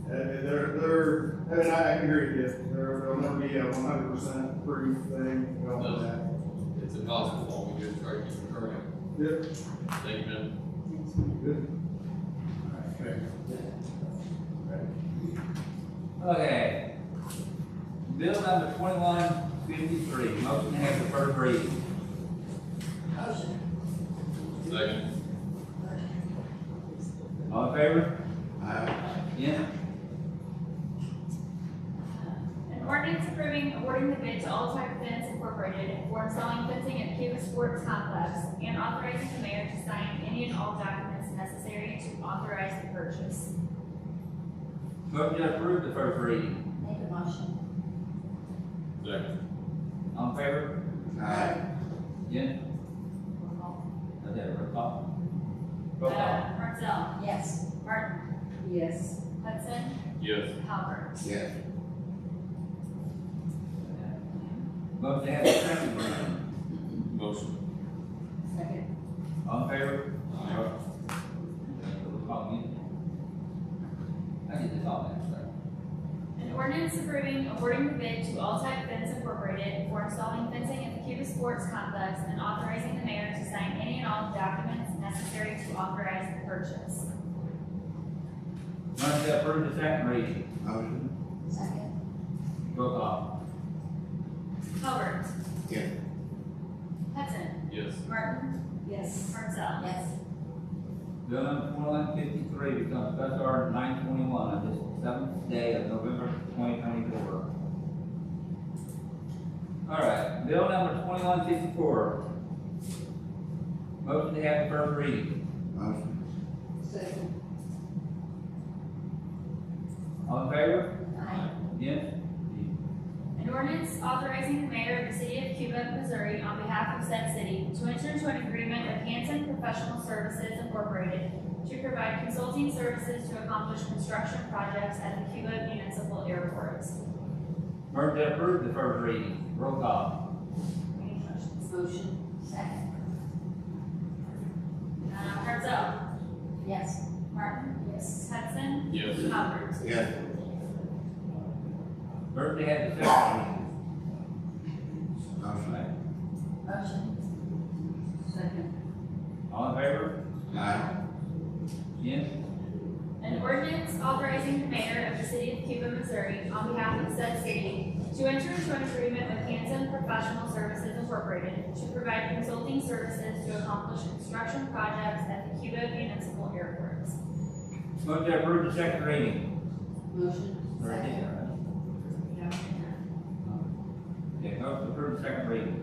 And I can agree with you. There'll never be a 100% proof thing going on that. It's impossible. All we do is try to keep deterring it. Yep. Thank you, Ben. Good. Okay. Bill number 2153, motion to have the first reading. Second. All in favor? Aye. Yeah. An ordinance awarding the bid to All Type Fence Incorporated for installing fencing at Cuba Sports Complex and authorizing the mayor to sign any and all documents necessary to authorize the purchase. Motion to approve the first reading. Make a Motion. Second. All in favor? Aye. Jen? Is that a roll call? Roll call. Marcel, Yes. Martin, Yes. Hudson, Yes. Halbert. Yes. Motion to have a second reading. Motion. Second. All in favor? Aye. Roll call again. I did this all next time. An ordinance approving awarding the bid to All Type Fence Incorporated for installing fencing at the Cuba Sports Complex and authorizing the mayor to sign any and all documents necessary to authorize the purchase. Motion to approve the second reading. Motion. Second. Roll call. Halbert, Yes. Hudson, Yes. Martin, Yes. Marcel. Yes. Bill number 2153 becomes special order 921 on this 7th day of November 2024. All right, bill number 2154. Motion to have the first reading. Motion. Second. All in favor? Aye. Yes? An ordinance authorizing the mayor of the city of Cuba, Missouri, on behalf of said city, to enter into an agreement with Hanson Professional Services Incorporated to provide consulting services to accomplish construction projects at the Cuba Municipal Airport. Motion to approve the first reading. Roll call. Any motions? Motion. Second. Marcel, Yes. Martin, Yes. Hudson, Yes. Halbert. Yes. Motion to have the second Motion. reading. Motion. Second. All in favor? Aye. Yes? An ordinance authorizing the mayor of the city of Cuba, Missouri, on behalf of said city, to enter into an agreement with Hanson Professional Services Incorporated to provide consulting services to accomplish construction projects at the Cuba Municipal Airport. Motion to approve the second reading. Motion. Right there, right? Okay, motion to approve the second reading.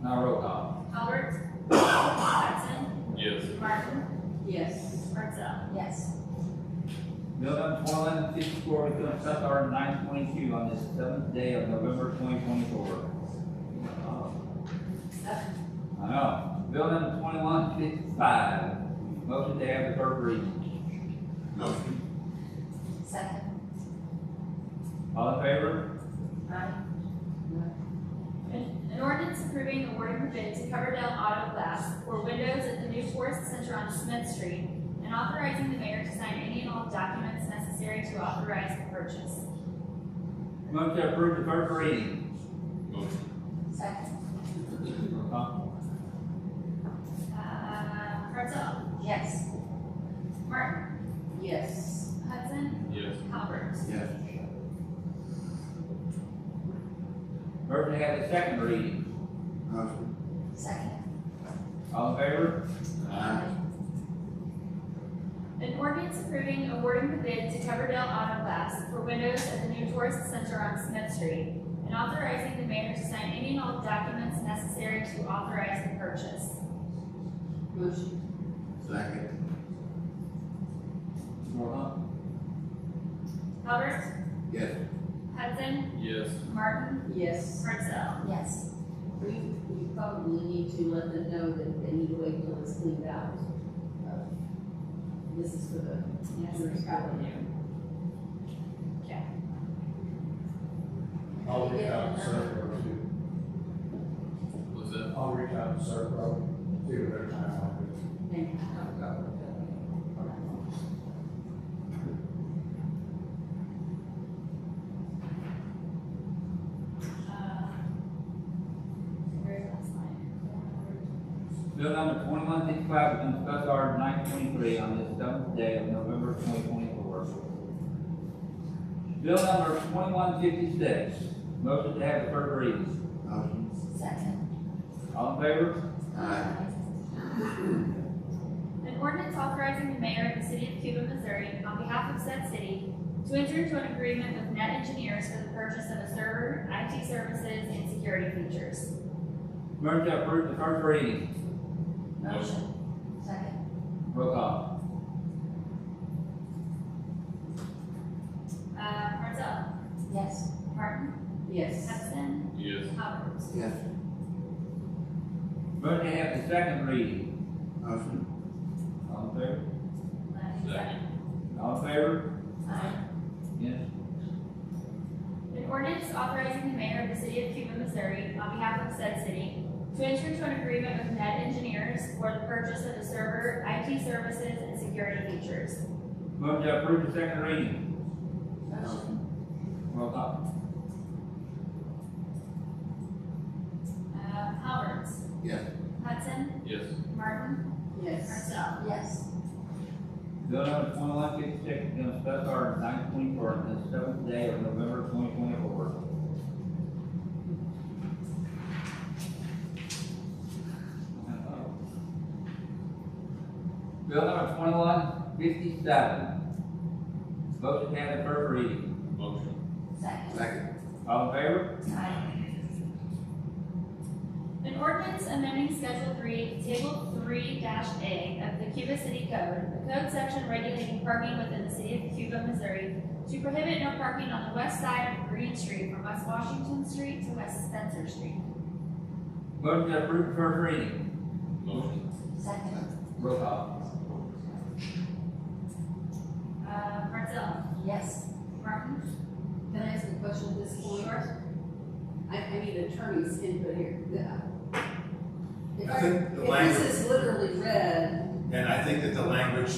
Now roll call. Halbert, Hudson, Yes. Martin, Yes. Marcel. Yes. Bill number 2154 becomes special order 922 on this 7th day of November 2024. I know. Bill number 2155. Motion to have the first reading. Motion. Second. All in favor? Aye. An ordinance approving awarding the bid to Coverdell Auto Glass for windows at the new tourist center on Smith Street and authorizing the mayor to sign any and all documents necessary to authorize the purchase. Motion to approve the first reading. Motion. Second. Roll call. Marcel, Yes. Martin, Yes. Hudson, Yes. Halbert. Yes. Motion to have the second reading. Motion. Second. All in favor? Aye. An ordinance approving awarding the bid to Coverdell Auto Glass for windows at the new tourist center on Smith Street and authorizing the mayor to sign any and all documents necessary to authorize the purchase. Motion. Second. Roll call. Halbert, Yes. Hudson, Yes. Martin, Yes. Marcel. Yes. We probably need to let them know that they need to wait till it's cleaned out. This is for the. Yes, we probably do. Okay. I'll reach out to Serpro too. What's that? I'll reach out to Serpro, see what their timeline is. Thank you. Where's that slide? Bill number 2155 becomes special order 923 on this 7th day of November 2024. Bill number 2156. Motion to have the first reading. Motion. Second. All in favor? Aye. An ordinance authorizing the mayor of the city of Cuba, Missouri, on behalf of said city, to enter into an agreement with Net Engineers for the purchase of a server, IT services, and security features. Motion to approve the first reading. Motion. Second. Roll call. Roberts. Yes. Motion to have the second reading. Motion. All in favor? Second. All in favor? Aye. Yes. An ordinance authorizing the mayor of the city of Cuba, Missouri, on behalf of said city, to enter into an agreement with Net Engineers for the purchase of the server, IT services, and security features. Motion to approve the second reading. Motion. Roll call. Halberts. Yes. Hudson. Yes. Martin. Yes. Marcel. Yes. Bill number 2156 is going to special order 924 on the 7th day of November 2024. Bill number 2157. Motion to have the first reading. Motion. Second. Second. All in favor? Aye. An ordinance amending Schedule 3, Table 3-A of the Cuba City Code, the code section regulating parking within the city of Cuba, Missouri, to prohibit no parking on the west side of Green Street from West Washington Street to West Spencer Street. Motion to approve the first reading. Motion. Second. Roll call. Marcel. Yes. Martin. Can I ask a question at this point? I need attorney's input here. If I think the if language- this is literally read, And I think that the language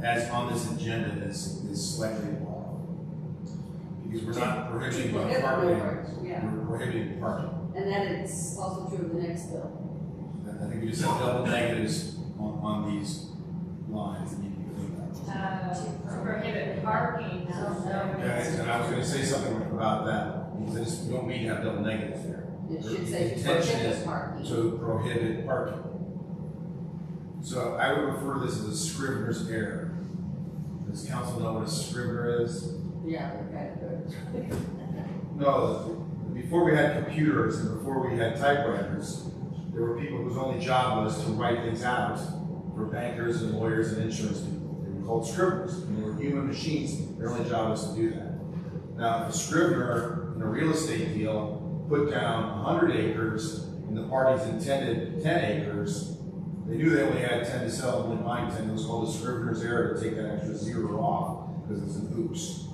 as on this agenda is slightly off. Because we're not prohibiting prohibit no parking, parking, yeah, we're prohibiting parking. and that it's also true of the next bill. I think we just have double negatives on these lines that need to be cleaned up. To prohibit parking. Yeah, and I was gonna say something about that, because I just, we don't mean to have double negatives there. It should The say intention prohibit is parking. to prohibit parking. So I would refer this as a scrivener's error. Does council know what a scrivener is? Yeah, okay, good. No, before we had computers and before we had typewriters, there were people whose only job was to write things out for bankers and lawyers and insurance people. They were called scriveners, and they were human machines. Their only job was to do that. Now, if a scrivener in a real estate deal put down 100 acres and the parties intended 10 acres, they knew they only had 10 to sell, only buying 10. It was called a scrivener's error to take that extra zero off because it's an oops.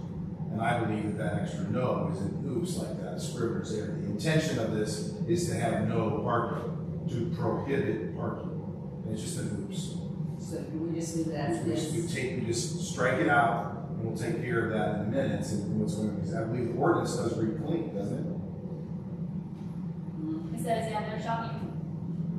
And I believe that extra no is an oops like that, a scrivener's error. The intention of this is to have no parking, to prohibit parking. And it's just an oops. So can we just leave that as We this? just strike it out, and we'll take care of that in the minutes and what's going on. Because I believe the ordinance does read clean, doesn't it? It says, yeah, there shall be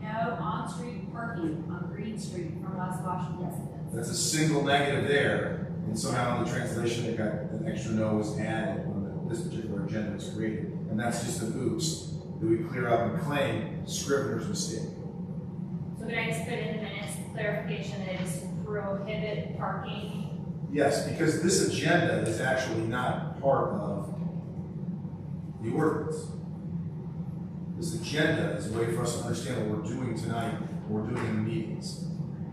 no on-street parking on Green Street from West Washington. Yes, it does. That's a single negative there, and somehow in the translation, it got an extra no was added when this particular agenda was created. And that's just an oops that we clear up and claim scrivener's mistake. So could I just put in the minutes clarification that it is to prohibit parking? Yes, because this agenda is actually not part of the ordinance. This agenda is a way for us to understand what we're doing tonight, what we're doing in the meetings.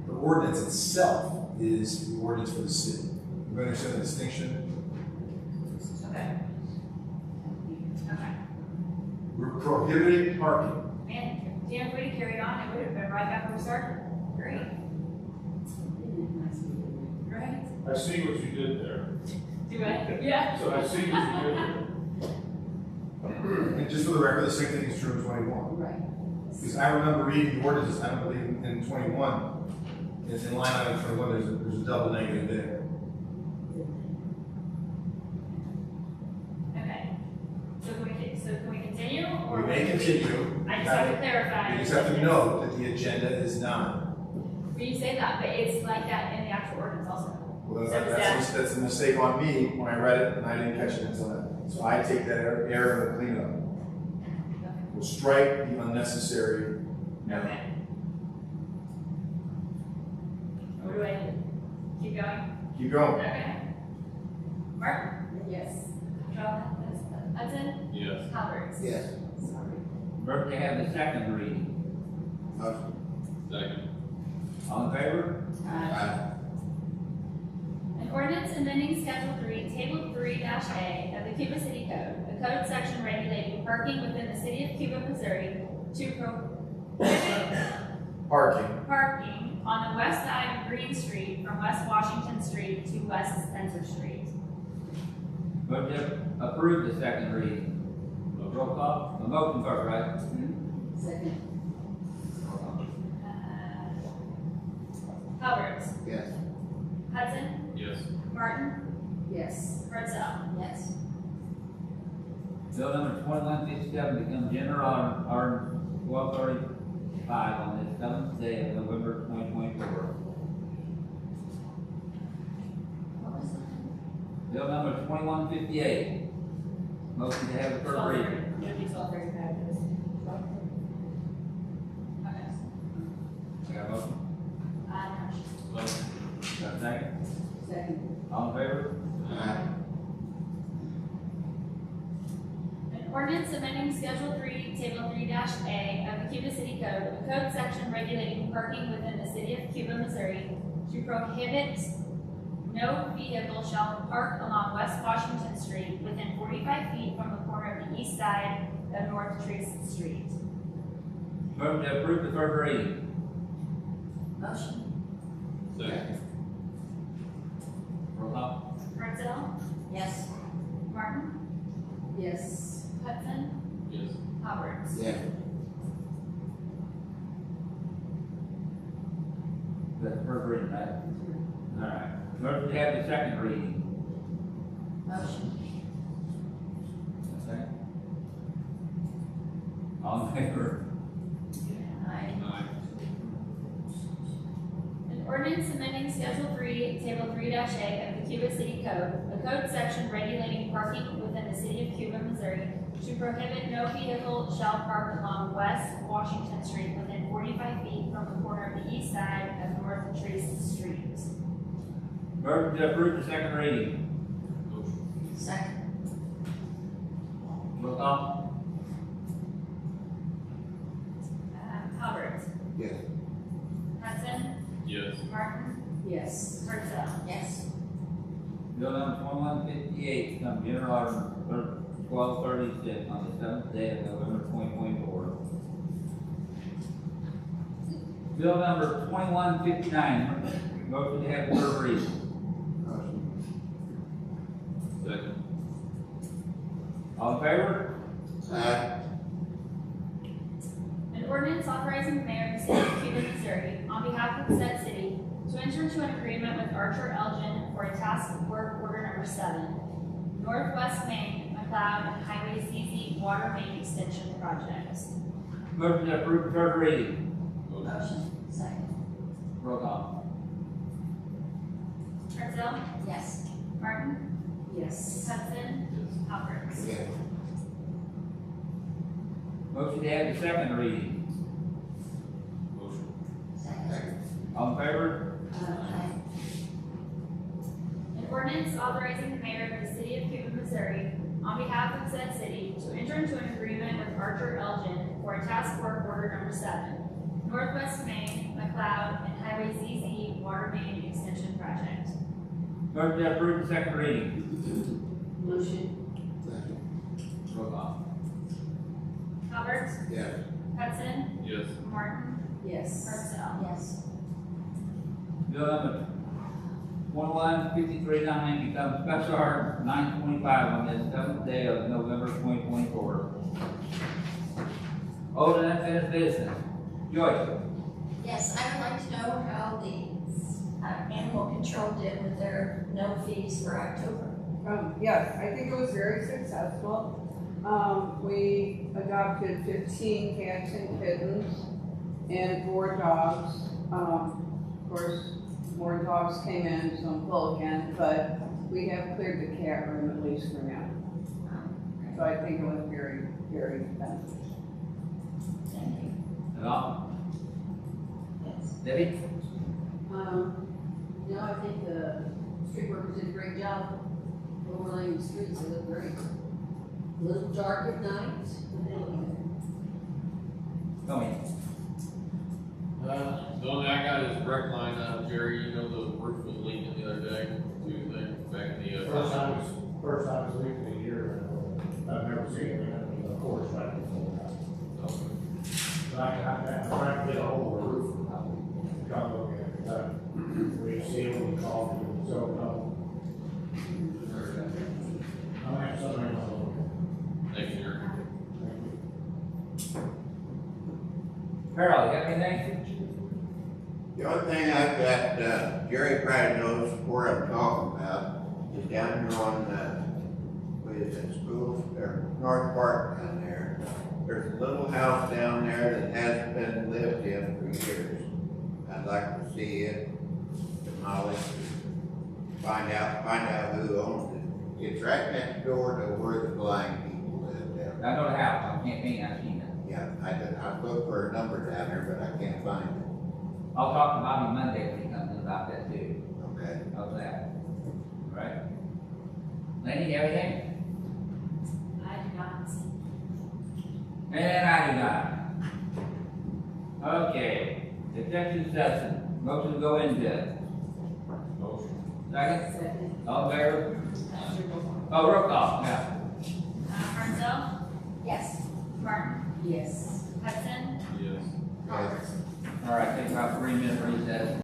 The ordinance itself is the ordinance for the city. You understand the distinction? Okay. Okay. We're prohibiting parking. Man, Dan, if we'd have carried on, it would have been right back where we started. Great. Right? I see what you did there. Do I? Yeah. So I see what you did there. And just for the record, the same thing is true in 21. Right. Because I remember reading the ordinances, I don't believe in 21, it's in line item 21, there's a double negative there. Okay. So can we continue or? We may continue. I just have to clarify. You just have to note that the agenda is not. When you say that, but it's like that in the actual ordinance also. Well, So that's a mistake on me when I read it and I didn't catch it until then. So I take that error and clean it up. We'll strike the unnecessary. Okay. What do I do? Keep going? Keep going. Okay. Martin? Yes. Hudson? Yes. Halberts? Yes. Sorry. Motion to have the second reading. Motion. Second. All in favor? Aye. An ordinance amending Schedule 3, Table 3-A of the the Cuba City Code, a code section regulating parking within the city of Cuba, Missouri to prohibit parking on the west side of Green Street from West Washington Street to West Spencer Street. Move to approve the second reading. Roll call, a motion first, right? Second. Hubbard. Yes. Hudson. Yes. Martin. Yes. Brightsell. Yes. Bill number 2157 becomes general order 1235 on this 7th day of November 2024. What was that? Bill number 2158. Motion to have the first reading. It'll be 12:35. Okay. I got a motion? Motion. Got a second? Second. All in favor? An ordinance amending Schedule 3, Table 3-A of the Cuba City Code, a code section regulating parking within the city of Cuba, Missouri to prohibit no vehicle shall park along West Washington Street within 45 feet from the corner of the east side of North Trees Street. Move to approve the first reading. Motion. Second. Roll call. Brightsell. Yes. Martin. Yes. Hudson. Yes. Hubbard. Yes. That's the first reading, right? All right. Move to have the second reading. Motion. Okay. All in favor? Aye. Aye. An ordinance amending Schedule 3, Table 3-A of the Cuba City Code, a code section regulating parking within the city of Cuba, Missouri to prohibit no vehicle shall park along West Washington Street within 45 feet from the corner of the east side of North Trees Street. Move to approve the second reading. Motion. Second. Roll call. Hubbard. Yes. Hudson. Yes. Martin. Yes. Brightsell. Yes. Bill number 2158 becomes general order 1236 on the 7th day of November 2024. Bill number 2159, motion to have the first reading. Second. All in favor? An ordinance authorizing the mayor of the city of Cuba, Missouri, on behalf of the said city, to enter into an agreement with Archer Elgin for a task work order number 7, Northwest Main, McLeod, and Highway ZZ Water Main Extension Project. Motion to approve the first reading. Motion. Second. Roll call. Brightsell. Yes. Martin. Yes. Hudson. Yes. Hubbard. Yes. Motion to have the second reading. Motion. Second. All in favor? Aye. An ordinance authorizing the mayor of the city of Cuba, Missouri, on behalf of said city, to enter into an agreement with Archer Elgin for a task work order number 7, Northwest Main, McLeod, and Highway ZZ Water Main Extension Project. Motion to approve the second reading. Motion. Second. Roll call. Hubbard. Yes. Hudson. Yes. Martin. Yes. Brightsell. Yes. Bill number 2153 becomes special order 925 on this 7th day of November 2024. Old and unfinished business. Joyce. Yes, I would like to know how the animal control did with their no fees for October. Yes, I think it was very successful. We adopted 15 cats and kittens and 4 dogs. Of course, more dogs came in, some full again, but we have cleared the cat room at least for now. So I think it was very, very beneficial. Thank you. And all? Yes. Debbie? No, I think the street workers did a great job overlaying the streets, it looked great. A little dark at night, but they look good. Tony? The only thing I got is brake line, Jerry, you know the roof was leaking the other day, Tuesday, back in the. First time First time this week in a year, I've never seen it, of course, right before. But I'm trying to get a hold of the roof, come look at it, we see it, we call it, so, I'll have somebody else. Thank you, Jerry. Harold, you got anything? The only thing I've got, Jerry probably knows where I'm talking about, is down here on, what is it, School, or North Park down there. There's a little house down there that hasn't been lived in for years. I'd like to see it demolished, find out who owns it. It's right next door to where the blind people live down there. I know the house, I can't paint, I've seen it. Yeah, I looked for a number down there, but I can't find it. I'll talk to Bobby Monday when he comes in about that too. Okay. How's that? All right. Lenny, you have anything? I do not. And I do not. Okay, executive session, motion to go into. Motion. Second, Second. all in favor? Oh, roll call, yeah. Martindale, Yes. Martin, Yes. Hudson, Yes. Roberts. All right, take about 3 minute recess.